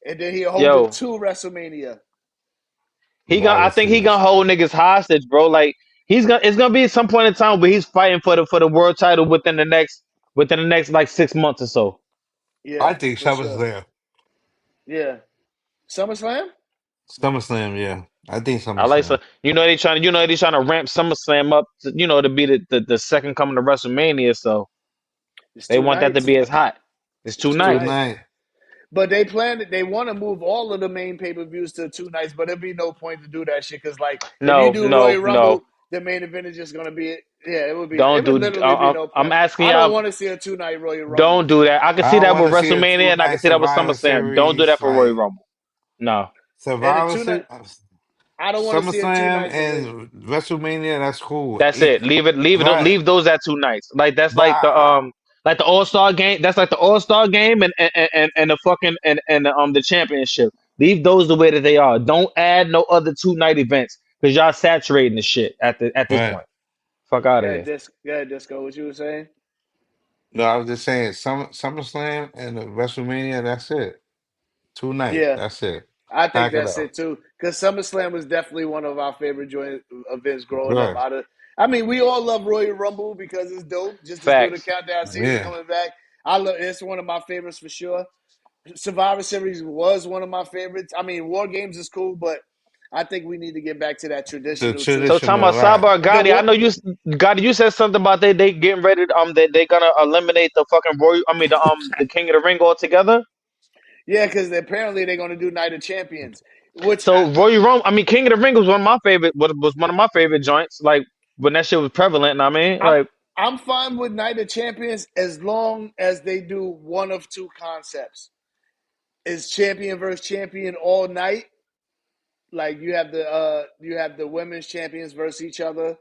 and then he'll hold it Yo, to WrestleMania. I think he gonna Legacies. hold niggas hostage, bro. Like it's gonna be some point in time where he's fighting for the world title within the next like 6 months or so. I Yeah, think for sure. SummerSlam. Yeah, SummerSlam. SummerSlam, yeah. I think I like SummerSlam. you know they trying to ramp SummerSlam up to be the second coming to WrestleMania, so It's they two want that to nights. be as hot. It's It's two two nights. nights. Tonight. But they want to move all of the main pay per views to 2 nights, but there'd be no point to do that shit because like if you No, do no, Royal no. Rumble, the main event is just gonna be yeah, it Don't would do. literally be no I'm point. asking I don't y'all. want to see a 2 night Royal Rumble. Don't do that. I can see I don't that want with to see a WrestleMania, two and I can night see that with Survivor SummerSlam. Don't do Series that for Royal like Rumble. No. And a Survivor two night, Series, I don't want to see a two SummerSlam nights of it. and WrestleMania. That's cool. That's it. Right, Leave those at 2 nights. Like that's but like the All Star game. That's like the All Star game and the fucking and the championship. Leave those the way that they are. Don't add no other 2 night events because y'all saturating the shit at this right. point. Fuck out of Yeah, here. Disco. What you were saying? No, I was just saying SummerSlam and the WrestleMania. That's it. 2 night. Yeah, That's it. I think Pack it that's up. it too. Because SummerSlam was definitely one of our favorite joint events growing up. Good. I mean, we all love Royal Rumble because it's dope. Just to do the Facts. countdown season Yeah. coming back. I love it's one of my favorites for sure. Survivor Series was one of my favorites. I mean, War Games is cool, but I think we need to get back to that The traditional too. So talking about traditional, right? Sidebar The Gotti, I war, know Gotti, you said something about they getting ready to, they gonna eliminate the fucking Royal. I mean the King of the Ring altogether. yeah, because apparently they're going to do Night of Champions, which So Royal Rumble, I mean King of the Ring was one of my favorite. Was one of my favorite joints. Like when that shit was prevalent. I mean, I'm like I'm fine with Night of Champions as long as they do one of two concepts: is champion versus champion all night. Like you have the women's champions versus each other,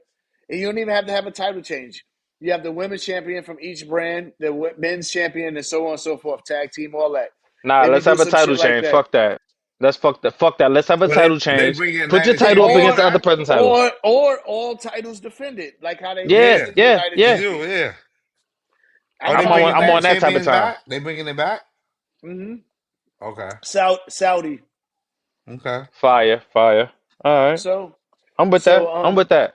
and you don't even have to have a title change. You have the women's champion from each brand, the men's champion, and so on and so forth. Tag team, all that. nah, Maybe let's do have a some title shit like change. that. Fuck that. Let's fuck that. Let's have a Well, title they change. bring in Put your Night of Yeah, title up Champions against the other back. person's title. or all titles defended, like how they Yeah, used Yeah, to do yeah, Night of yeah. you do. Champions. Yeah. Are I'm they fine with bringing I'm Night that. of on that type of Champions time. back? They bringing it back? Mm-hmm. Okay. Saudi. Okay. Fire, fire. All right, So I'm with that. so I'm with that.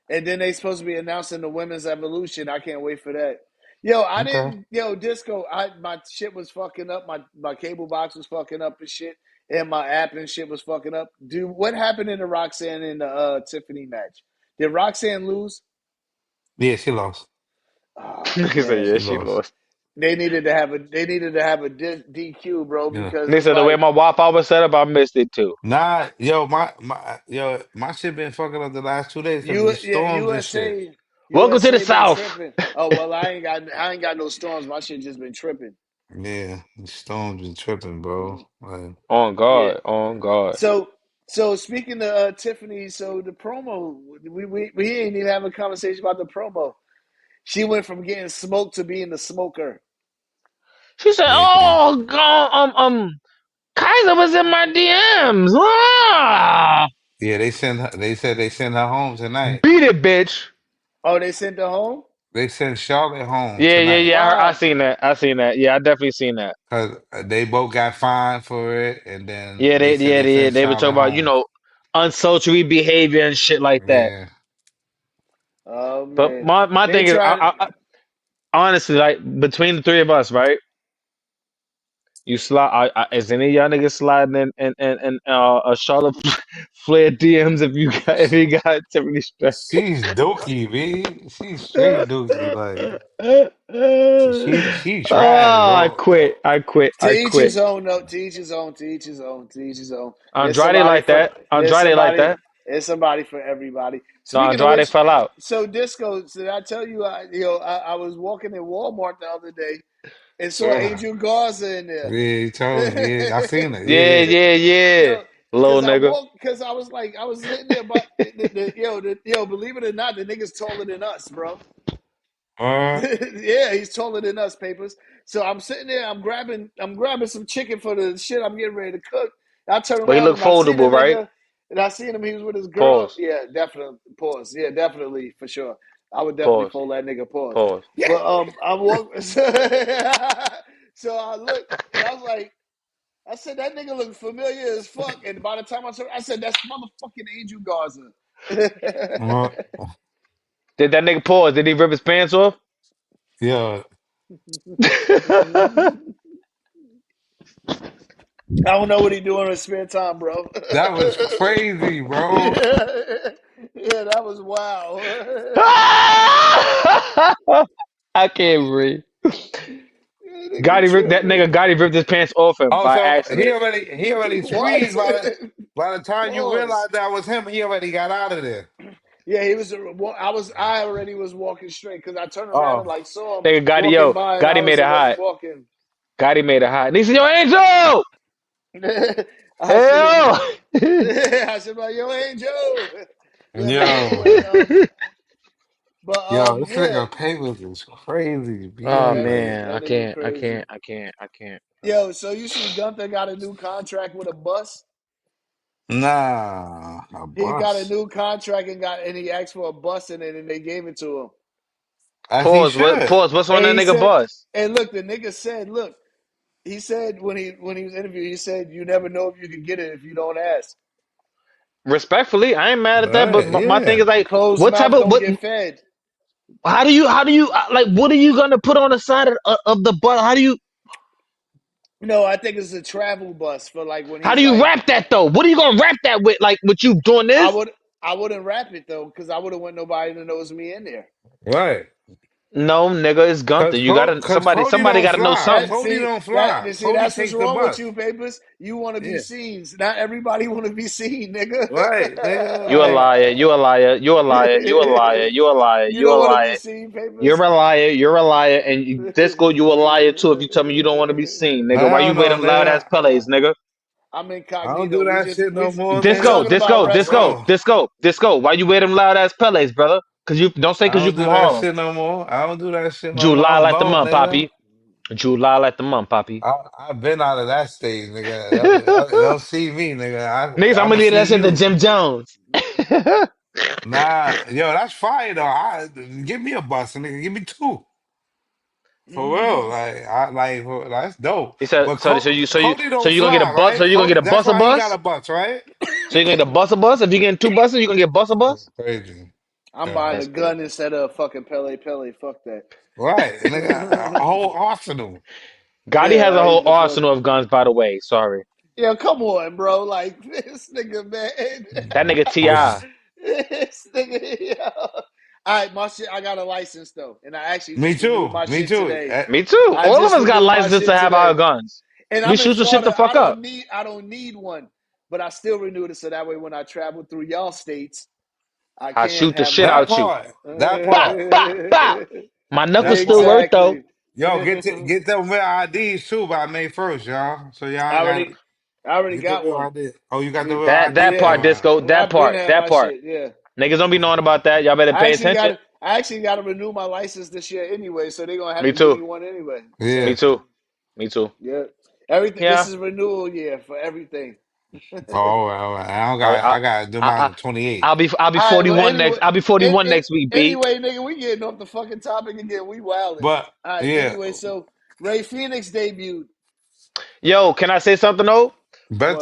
and then they supposed to be announcing the women's evolution. I can't wait for that. Yo, I Okay. didn't. Yo, Disco. My shit was fucking up. My cable box was fucking up and shit, and my app and shit was fucking up. Dude, what happened in the Roxanne and the Tiffany match? Did Roxanne lose? Yeah, she lost. Oh Nigga said, man, yeah, She she lost. lost. they needed to have a DQ, bro, Yeah. because Nigga it's said the way like my Wi-Fi was set up, I missed it too. Nah, my shit been fucking up the last 2 days because you these yeah, storms and shit. Welcome to the USA been South. tripping. Oh well, I ain't got no storms. My shit just been tripping. Yeah, these storms been tripping, bro. Like, On Yeah. guard, on guard. So speaking of Tiffany, so the promo we ain't even have a conversation about the promo. She went from getting smoked to being the smoker. She said, yeah, "Oh, God, Kaiser was in my DMs. Ah! yeah. They sent her. They said they sent her home tonight. Beat it, bitch." Oh, they sent her home. They sent Charlotte home Yeah, yeah, tonight yeah. I Why? seen that. I seen that. Yeah, I definitely seen that. because they both got fined for it, and then Yeah, they said they sent they were talking Charlotte about home. unsultry behavior and shit like that. Yeah. Oh But man, my they thing is, tried. honestly, like between the three of us, right? You slide. Is any of y'all niggas sliding in a Charlotte Flair DMs if you got Tiffany Stratton? She's dookie, B. She's straight dookie. Like she Oh, trash, I bro. quit. I quit. To I each quit. his own. No, to each his own. To each his own. To each his own. There's Andrade somebody like for. that. There's Andrade like somebody. that. There's somebody for everybody. No, Speaking of Andrade which, fell out. so Disco. Did I tell you? I was walking in Walmart the other day and saw Uh, Angel Garza in yeah, there. he told me. Yeah, I seen it. Yeah, Yeah. yeah, yeah. Yo, Little nigga. because I was like, I was sitting there, but believe it or not, the nigga's taller than us, bro. Uh, Yeah, he's taller than us, papers. So I'm sitting there, I'm grabbing some chicken for the shit I'm getting ready to cook. I turn But he around look and I see the foldable, right? nigga, and I seen him. He was with his girl. Pause. Yeah, definitely. Pause. Yeah, definitely for sure. I would definitely Pause. fold that nigga. Pause. Pause. But I walk. So I look and I was like, I said that nigga look familiar as fuck. And by the time I turned, I said that's motherfucking Angel Garza. uh, Did that nigga pause? Did he rip his pants off? yeah, I don't know what he do in his spare time, bro. that was crazy, bro. yeah, yeah, that was wow. I can't breathe. Yeah, nigga That tripping. nigga Gotti ripped his pants off him Oh, by so accident. he already What? screamed by the time you Pause. realized that was him, he already got out of there. Yeah, he was. I already was walking straight because I turned around and Oh, like saw him Nigga Gotti, walking yo, by, and I Gotti was made it already hot. walking. Gotti made it hot. And he said, "Yo, Angel, I should have. hell." I should be like, yo, Angel. Yeah, but yo, anyway, yo, this yeah, nigga Papers is crazy, Oh B. that nigga, man, that nigga crazy. I can't. Yo, so you see, Gunther got a new contract with a bus. Nah, a He got a bus. new contract and he asked for a bus in it, and they gave it to him. As he Pause. What? should. Pause. What's on And that he nigga said, bus? and look, the nigga said, look, he said when he was interviewed, he said, you never know if you can get it if you don't ask. Respectfully, I ain't mad at that. But Right, my thing yeah. is like, Closed what type mouth of don't what? get fed. How do you like? What are you gonna put on the side of the bus? No, I think it's a travel bus for like when How he's do you like, wrap that though? What are you gonna wrap that with? Like, with you doing I this? would I wouldn't wrap it though because I wouldn't want nobody to know it's me in there. Right. No, nigga, it's Gunther. You gotta Cause Cody somebody don't gotta know fly. something. That Cody see don't that fly. see Cody that's what's takes the wrong with bus. you, papers. You want to be Yeah. seen. Not everybody want to be seen, nigga. Right, nigga. You a Like, liar. You a liar. You a liar. You a liar. You a liar. You You a don't want to be liar. seen, papers. You're a liar. You're a liar. And Disco, you a liar too. If you tell me you don't want to be seen, nigga, why I you don't wear know, them loud ass nigga. Pele's, nigga? I'm I don't do incognito. that shit no more, We nigga. talking about wrestling. Bro, Disco. Why you wear them loud ass Pele's, brother? Cause you don't say I cause you don't from do that Harlem. shit no more. I don't do that shit no more. July I'm like the low, month, nigga. Poppy. July like the month, Poppy. I've been out of that stage, nigga. Don't see me, nigga. Niggas, I'm I'ma gonna leave see that shit to you. Jim Jones. Nah, yo, that's fire though. Give me a bus, nigga. Give me two. For real. That's dope. He said, But Cody so don't you gonna get a fly, bus? So right? you gonna get a That's bus a why he got bus? a bus, right? So you gonna get a bus a bus? If you getting two buses, you gonna get bus a bus? Crazy. I'm Yeah. buying a That's gun crazy. instead of fucking Pele Pele. Fuck that. Right. And they got a whole arsenal. Gotti Yeah, has a whole like the fuck. arsenal of guns. By the way, sorry, Yeah, come on, bro. Like this nigga, man. that nigga Yeah. Ti. This nigga, yo. All right, my shit. I got a license though, and I actually Me just renewed too. my Me shit too. today. Me too. I All of just us got renewed my licenses to shit have our today, guns. and We I'm in shoot some shit the Florida. fuck up. I don't need one, but I still renewed it so that way when I travel through y'all states, I I can shoot the have shit mine. That out you. part. That Bop, part. bop, bop. My knuckles That still part. work though. Exactly. Yo, get them real IDs too by May 1st, y'all. So I y'all got already, I already get the got real one. ID. Oh, you got the We, real That ID? part, yeah, disco. That I've been part. had That my part. shit. Yeah. Niggas don't be knowing about that. Y'all better pay attention. I actually got to renew my license this year anyway, so they're gonna have Me to give too. me one anyway. Me Yeah. So too. Me too. yeah, everything. This Yeah. is renewal year for everything. Oh, all right, all right. I, I, I got to do I, mine I, the 28th. I'll be All right. Well, 41 anyway, next. I'll be 41 next week. B. anyway, nigga, we getting off the fucking topic again. We wilding. But All right. yeah, Anyway, so Ray Phoenix debuted. Yo, can I say something though? better. What?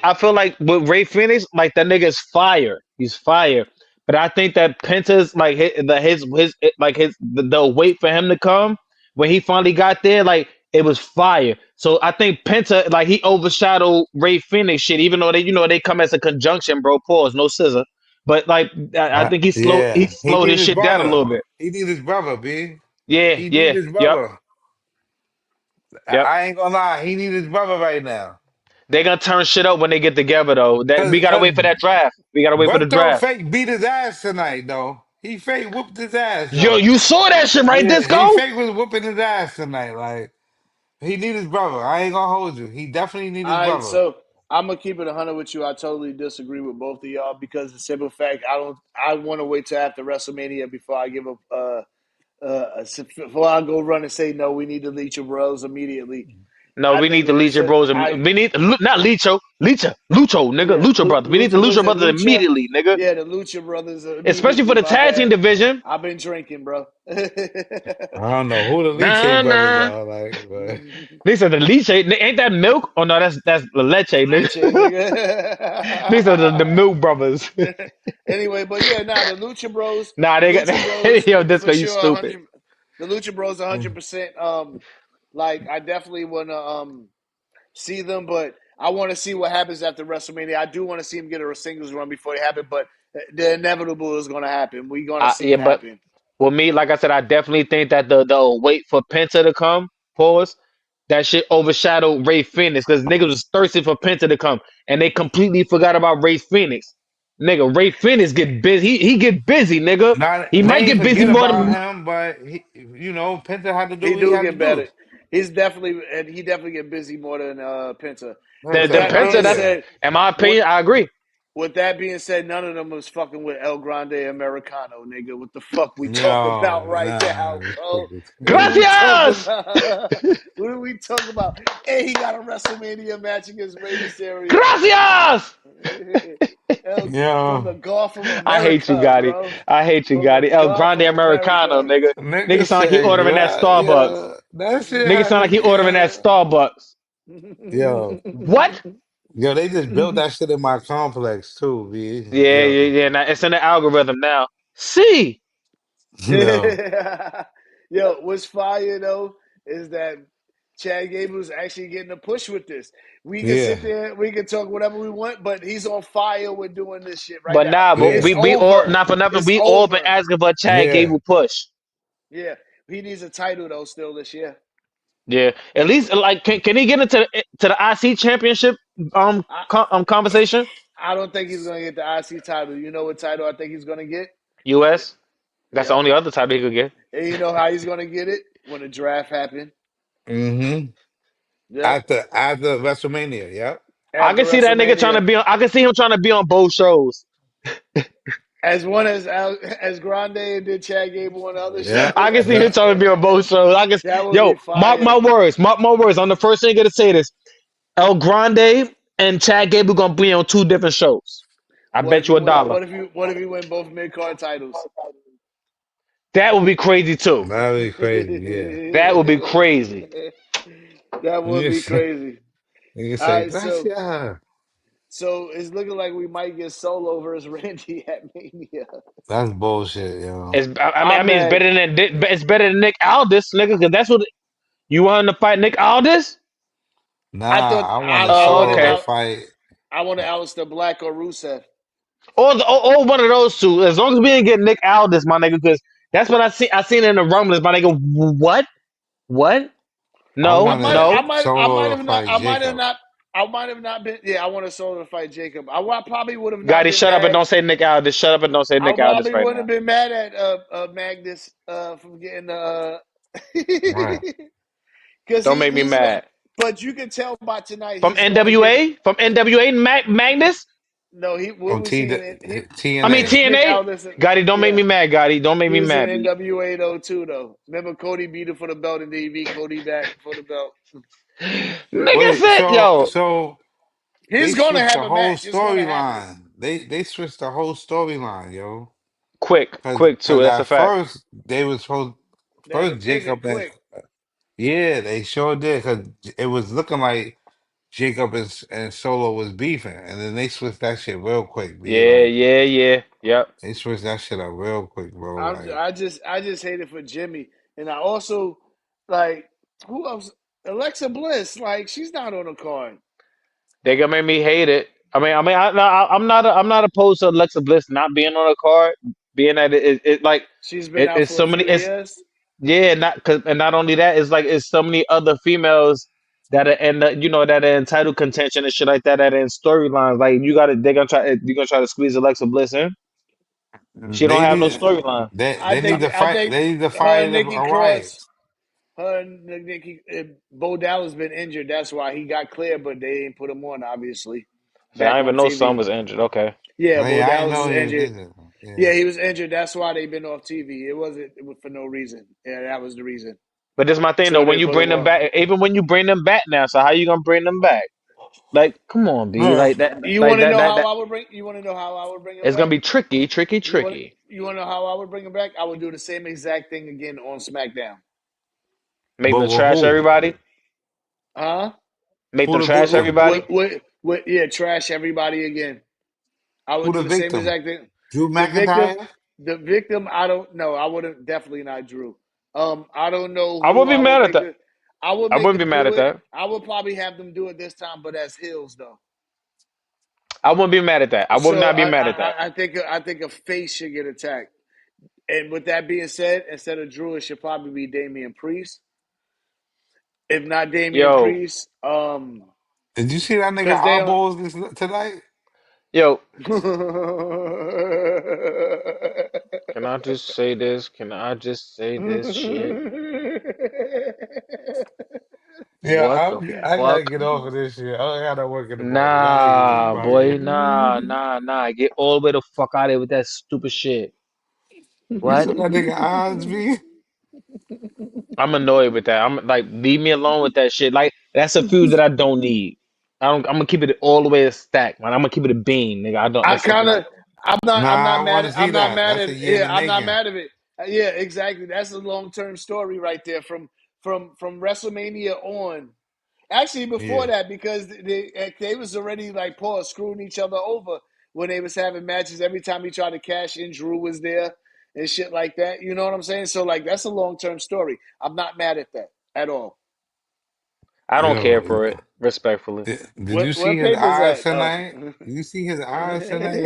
I feel like with Ray Phoenix, like that nigga's fire. He's fire. But I think that Penta's like the wait for him to come when he finally got there, like it was fire. So I think Penta like he overshadowed Ray Phoenix shit, even though they come as a conjunction, bro. Pause, no scissor. But like I think he Yeah, he slowed need his his shit down a brother. little bit. He need his brother, B. Yeah, He need yeah, his yep, brother. yep. I ain't gonna lie, he need his brother right now. They're gonna turn shit up when they get together though. That we gotta Cause wait for that draft. We gotta wait for the Berto draft. fake beat his ass tonight, though. He fake whooped his ass, Yo, though. you saw that shit, right, Yeah, he Disco? fake was whooping his ass tonight. Like he need his brother. I ain't gonna hold you. He definitely need his All right. brother. So I'm gonna keep it 100 with you. I totally disagree with both of y'all because the simple fact I don't. I want to wait till after WrestleMania before I give up. Before I go run and say no, we need to leech your bros immediately. No, I we think need to Lucha Bros. I We need not Lucho, nigga, yeah, Lucha Brothers. We need to Was Lucha it Brothers Lucha? immediately, nigga. Yeah, the Lucha Brothers Especially for immediately. the My tag team bad. division. I've been drinking, bro. I don't know who the Liche Nah, brothers nah. are, like, but They said the leche. Ain't that milk? Oh no, that's the leche, nigga. Leche, nigga. These are the Milk Brothers. Anyway, but yeah, nah, the Lucha Bros, Nah, they got Lucha Bros yo for Disco. You sure, stupid. 100. The Lucha Bros, 100%. Like I definitely want to see them, but I want to see what happens after WrestleMania. I do want to see them get a singles run before they happen, but the inevitable is going to happen. We're going to see Yeah, it but happen. with me, like I said, I definitely think that the wait for Penta to come. Pause. That shit overshadowed Ray Phoenix because niggas was thirsty for Penta to come, and they completely forgot about Ray Phoenix. Nigga, Ray Phoenix get busy. He get busy, nigga. not He they might ain't get busy forget more about than him. But Penta had to do He what he do had to get do. better. He's definitely and he definitely get busy more than Penta. With than that Hell Penta. being That's, yeah, said, in my what opinion, I agree. with that being said, none of them was fucking with El Grande Americano, nigga. What the fuck we talking about yo, right nah, now, this bro? nigga's What are we crazy. talking Gracias, about? What are we talking about? Hey, he got a WrestleMania match against Rey Mysterio. gracias. El, from Yo, the Gulf of I hate you, America, Gotti. bro. I hate you, From the Gotti. El Gulf Grande of Americano, America. nigga. Nigga nigga sound like he said, ordering that Starbucks. that shit Nigga had sound like he me, ordering that Starbucks. yo, What? yo, they just built that shit in my complex too, b. Yeah, yeah, Yo, yeah. Now, it's in the algorithm now. See, yo, Yo, what's fire though is that Chad Gable's actually getting a push with this. We can sit yeah, there, we can talk whatever we want, but he's on fire with doing this shit right but now. nah, but yeah, we all Over. not for nothing. It's We all been over. asking for a Chad yeah. Gable push. Yeah, he needs a title though still this year. Yeah, at least like can he get into the IC championship I conversation? I don't think he's gonna get the IC title. You know what title I think he's gonna get? US. That's the Yep. only other title he could get. And you know how he's gonna get it when the draft happened. Mm-hmm. Yep. After WrestleMania, yep. I After can see that nigga trying to WrestleMania, be on. I can see him trying to be on both shows. as one as Grande did Chad Gable on the other show. Yeah, I can see him yeah. trying to be on both shows. That would Yo, be fire. mark my words. I'm the first thing to say this. El Grande and Chad Gable gonna be on two different shows. I What if bet he you a win? dollar. What if he win both mid card titles? That would be crazy too. That'd be crazy, yeah. That would be crazy. That would You be say, crazy. you All say, right, so gracias. So it's looking like we might get Solo versus Randy at Mania. That's bullshit, yo. I I'm mean, mad. it's better than Nick Aldis, nigga, because that's what you want him to fight Nick Aldis. I Nah, thought I wanted I Oh, wanted Solo to okay. out. fight. I wanted Aleister Black or Rusev. Or one of those two. As long as we didn't get Nick Aldis, my nigga, because that's what I see. I seen in the rumblings, my nigga. What? What? I No, wanted no. I might Solo to have not, fight Jacob. I might have not been. Yeah, I want to Solo to fight Jacob. Probably would have not Gotti, been shut up and mad. don't say Nick Aldis. Shut up and don't say I Nick Aldis probably right wouldn't now. have been mad at Magnus from getting Right. because Don't make me he's not. mad. But you can tell by tonight From he's going to get. NWA, from NWA, Magnus. No, we From were seeing it. I mean TNA. It's Nick TNA. Aldis. Gotti, don't make Yeah, me mad. Gotti, don't make he me was in mad, B. NWA though too though. Remember Cody beat him for the belt and then he beat Cody back for the belt. Nigga Wait, said, yo, so they He's going to switched have the a whole match. It's going to happen. storyline. They switched the whole storyline, yo. quick too. Cause That's a at fact. first they was supposed They first pivot Jacob and quick. yeah, they sure did. Cause it was looking like Jacob and Solo was beefing, and then they switched that shit real quick. Be Yeah, like yeah, yeah. Yep. they switched that shit up real quick, bro. Like I just hate it for Jimmy, and I also like who else? Alexa Bliss, like she's not on the card. They gonna make me hate it. I'm not opposed to Alexa Bliss not being on the card, being that it like She's been out it's for a so many. few It's years. yeah, not cause, and not only that, it's like it's so many other females that are in the that are in title contention and shit like that are in storylines. Like you're gonna try to squeeze Alexa Bliss in. She don't they have no need storyline. they need to I fight. think They need to her fight and Nikki Cross, Alliance. her and Nikki Bo Dallas been injured. That's why he got clear, but they didn't put him on obviously So I back didn't on even know Son TV. was injured. Okay, Yeah, Hey, Bo I ain't Dallas know is he was injured. in there. Yeah. Yeah, he was injured. That's why they've been off TV. It was for no reason. Yeah, that was the reason. but this is my thing though. So When they you put bring him them on. back, even when you bring them back now, so how you gonna bring them back? Like, come on, B. Huh. You want to know how I would bring? You want to know how I would bring him It's gonna back? be tricky, tricky, You want tricky. you want to know how I would bring him back? I would do the same exact thing again on SmackDown. Make But them with trash who? everybody. Huh? Make Who them the trash victim? everybody. Yeah, trash everybody again. I Who would the do the same victim? exact thing. Drew The victim, McIntyre? I don't know. I wouldn't definitely not Drew. I don't know I who wouldn't I be would mad at make that. it. I would I make wouldn't be them mad do at it. that. I would probably have them do it this time, but as heels though. I wouldn't be mad at that. I would So not be mad at that. I think a face should get attacked. And with that being said, instead of Drew, it should probably be Damian Priest. If not Damian Yo, Priest, Did you see that nigga because they are. eyeballs tonight? yo, can I just say this? Can I just say this shit? Yeah, What the I gotta fuck? get off of this shit. I gotta work in the morning. Y'all niggas is Nah, boy, bugging. nah. Get all the way the fuck out of here with that stupid shit. You What? saw that nigga eyes, B? I'm annoyed with that. I'm like, leave me alone with that shit. Like, that's a feud that I don't need. I'm gonna keep it all the way a stack, man. I'm gonna keep it a bean, nigga. I don't. I That's something kind I of, I'm Nah, not I mad want to at, see that. That's a year in the I'm not making. mad at it. Yeah, exactly. That's a long term story right there from WrestleMania on. Actually, before Yeah. that, because they was already like Paul screwing each other over when they was having matches. Every time he tried to cash in, Drew was there and shit like that. You know what I'm saying? So like that's a long term story. I'm not mad at that at all. I don't care Yo, for it, respectfully. did you see What his paper's eyes that? Oh. tonight? Did you see his eyes tonight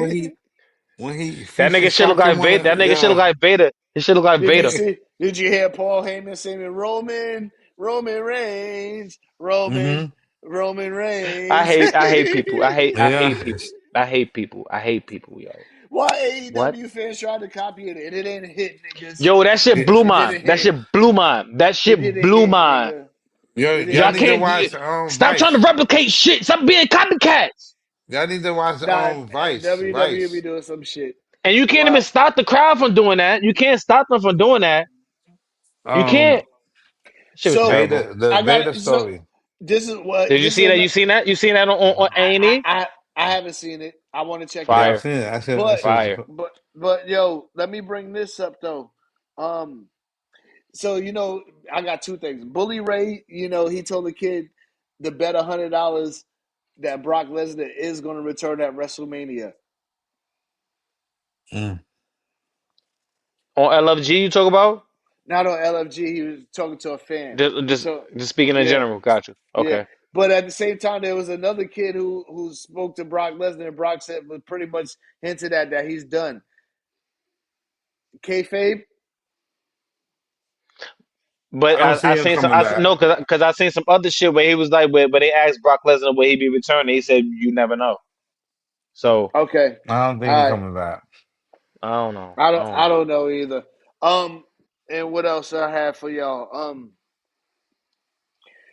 when he That future nigga shit look shocked like him on Vader. That the nigga shit look yo? like Vader. His shit look like Vader. Did you hear Paul Heyman saying Roman Reigns, Mm-hmm. Roman Reigns? I hate people. I Yeah. hate people. I hate people. I hate people, yo. Why What? AEW fans tried to copy it and it didn't hit, niggas. Yo, that shit blew It mine. didn't That hit. shit blew mine. That It shit didn't blew hit, mine. nigga. Yo, It y'all Y'all didn't need to hit. can't watch stop trying to Vice. replicate shit. Stop being copycats. Y'all need to watch Nah, Vice. WWE be Vice. doing some shit. And you can't even Wow. stop the crowd from doing that. You can't stop them from doing that. You Um can't. Shit was So terrible. the I Vader got so story. Did you this see is that? You seen that? You seen that on A&E? I haven't seen it. I want to check it Yeah, I've out. Fire, seen it. I But said it's fire. yo, let me bring this up though. Um, so I got two things. Bully Ray, he told the kid to bet $100 that Brock Lesnar is going to return at WrestleMania. Mm. On LFG, you talk about? Not on LFG. He was talking to a fan. Just, He just, told, just speaking in yeah, general. Got you. yeah. Okay. But at the same time, there was another kid who spoke to Brock Lesnar, and Brock said was pretty much hinted at that he's done. Kayfabe. But I don't see I him seen some. coming back. No, because I seen some other shit where he was like, where they asked Brock Lesnar will he be returning. He said, "You never know." So Okay, I don't think he's all right. coming back. I don't know. I I don't don't I know. don't know either. Um, and what else I have for y'all?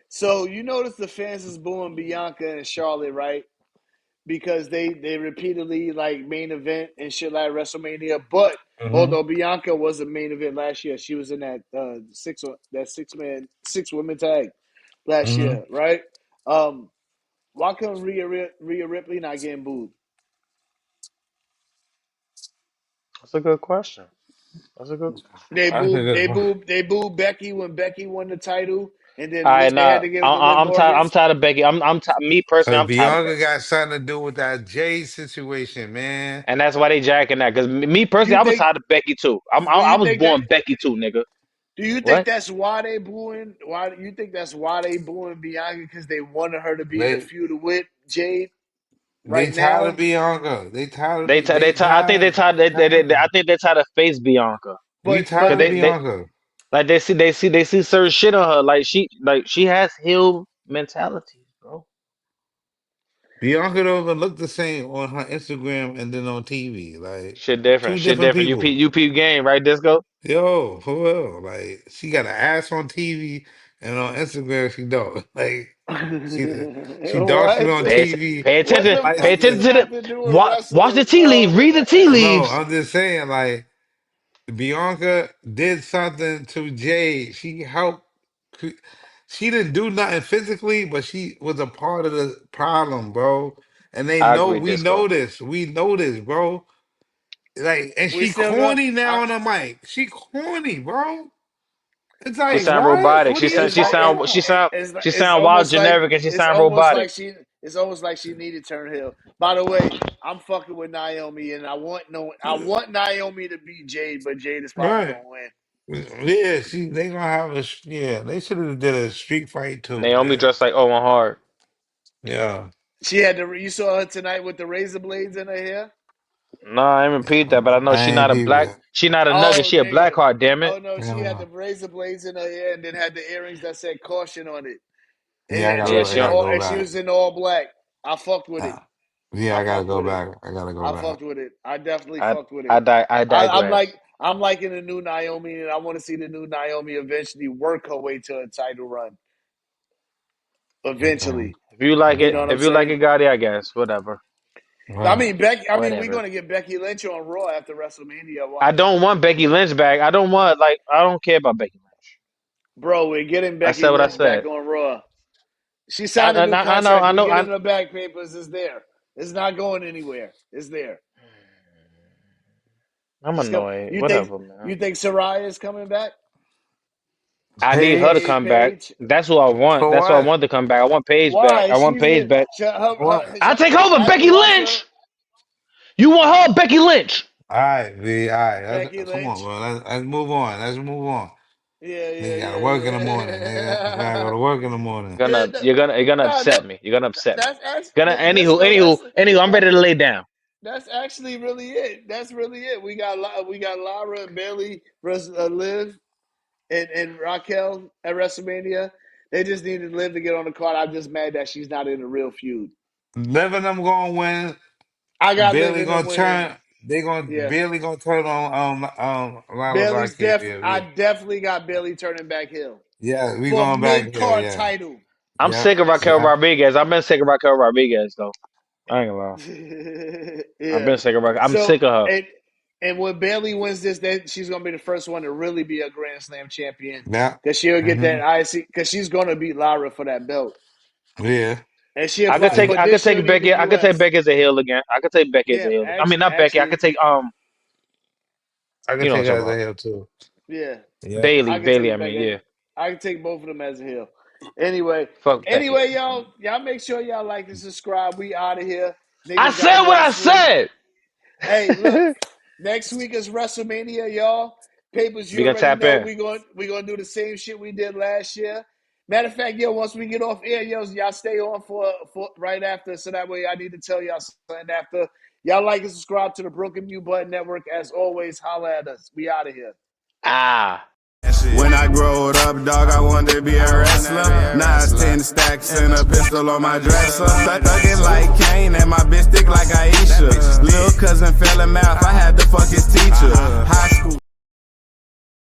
So you notice the fans is booing Bianca and Charlotte, right? Because they repeatedly like main event and shit like WrestleMania. But Hmm. although Bianca was a main event last year, she was in that six women tag last Hmm. year, right? Um, why come Rhea Ripley not getting booed? That's a good question. That's a good question. That's a good point. They booed Becky when Becky won the title, and All then right, they had now to give it to Liv I'm tired. I'm Morgan. tired of Becky. Me personally. Cause I'm tired of Bianca Becky, got something to do with that Jay situation, man. and that's why they jacking that. Because me personally, You I was think? tired of Becky too. Do I you was think that? born Becky too, nigga. Do you think What? that's why they booing? Why you think that's why they booing Bianca? Because they wanted her to be in the They feud with Jade they right tired of now. Bianca. They tired of They be t- they they t- I think they tired. tired. I think they tired to face Bianca. We But tired Cause of the they Bianca. like they see certain shit on her. Like she has heel mentality, bro. Bianca don't even look the same on her Instagram and then on TV. Like Shit different. two Shit different different. people. UP game, right, Disco? Yo, for real. Like she got an ass on TV and on Instagram she don't. Like she she dark skin what? on TV. What the Like fuck does Pay that attention to have to do with watch the wrestling, tea leaves. bro? Read the tea no, leaves. I'm just saying like Bianca did something to Jade. She helped. She didn't do nothing physically, but she was a part of the problem, bro. And they I know agree, we know Disco. this. We know this, bro. Like, and We she still got. corny now on the mic. She corny, bro. It's She like, sound what? robotic. What are you It's like talking about? She sound wild generic and she sound robotic. it's almost like she needed turn heel. By the way, I'm fucking with Naomi, and I want Naomi to beat Jade, but Jade is probably Right. gonna win. Yeah, they gonna have yeah, they should have did a street fight too, Naomi man. dressed like Owen Hart. Yeah. She had you saw her tonight with the razor blades in her hair. No, I ain't repeat that, but I know I she ain't not a black. people. She not a nugget. Oh She a black nigga, heart. Damn it. oh no, she had Yeah, the razor blades in her hair, and then had the earrings that said caution on it, yeah, Yeah, I she don't. gotta go and she back. was in all black. I fucked with it. Yeah, I I gotta fucked go with it. back. I gotta go I back. fucked with it. I definitely I fucked with it. I I'm digress. like I'm liking the new Naomi, and I want to see the new Naomi eventually work her way to a title run. Okay. Eventually, you know what I'm If you like saying? it, Gotti, I guess whatever, I Right. mean, Becky. I mean, we're whatever. gonna get Becky Lynch on Raw after WrestleMania. I Watch, don't want Becky Lynch back. I don't want like I don't care about Becky Lynch. bro. We're getting I Becky said what I Lynch back said. on Raw. She signed a new I know contract. I We know get I. it in the back papers. It's there. It's not going anywhere. It's there. I'm She's coming. annoyed. Whatever, man. You think Soraya is coming back? I need her to AKA Paige, come back. Paige. That's who I want. for That's who I what? want to come back. I want Paige back. Why? I want She's Paige been back. What? I take over after Becky watching her Lynch. You want her, Becky Lynch? All right, V. All right, Becky come on, Lynch. bro. Let's move on. Let's move on. Yeah, yeah, Nigga gotta yeah, work in the morning, nigga. I gotta go yeah. to work in the morning. Yeah, that, You're gonna nah, upset me. You're gonna upset me. that's actually Gonna Disco. anywho. I'm ready to lay down. That's actually really it. That's really it. We got Lara and Bailey versus Liv and Raquel at WrestleMania. They just needed Liv to get on the card. I'm just mad that she's not in a real feud. Living them gonna win. I got Liv Barely in them gonna winning. turn. They gonna Yeah, barely gonna turn on Lala Bailey's Rocket. def. Yeah, I yeah, definitely got Bailey turning back heel yeah. We for going back mid there. card Yeah, title. I'm yep, sick of Raquel yeah. Rodriguez. I've been sick of Raquel Rodriguez though. I ain't gonna lie. I've Yeah. been sick of Raquel. I'm So sick of her. and when Bailey wins this, then she's gonna be the first one to really be a Grand Slam champion Yeah. because she'll get Hmm. that IC because she's gonna beat Lara for that belt, Yeah. and she'll probably Yeah. but then she'll need the I could take US. Becky as a heel again. I could take Becky as a Yeah, heel. I mean not Becky. I could take I can you know take what I'm her talking as a about. heel too. yeah. Yep. Bailey. I can Bailey, I take mean, Becky. yeah. I can take both of them as a heel. Anyway, Fuck that. y'all make sure y'all like and subscribe. We out of here. I Niggas got said what I wrestling. said. Hey, look, next week is WrestleMania, y'all. Papers, We you gonna already tap know in. we gonna do the same shit we did last year. Matter of fact, once we get off air, y'all stay on for right after, so that way I need to tell y'all something after. Y'all like and subscribe to the Broken Mute Button Network. As always, holla at us. We out of here. Ah. When I growed up, dog, I wanted to be a wrestler. Now it's 10 stacks and a pistol on my dresser. Thuggin' like Kane and my bitch thick like Aisha. Lil' cousin fell in mouth, I had to fuck his teacher. High school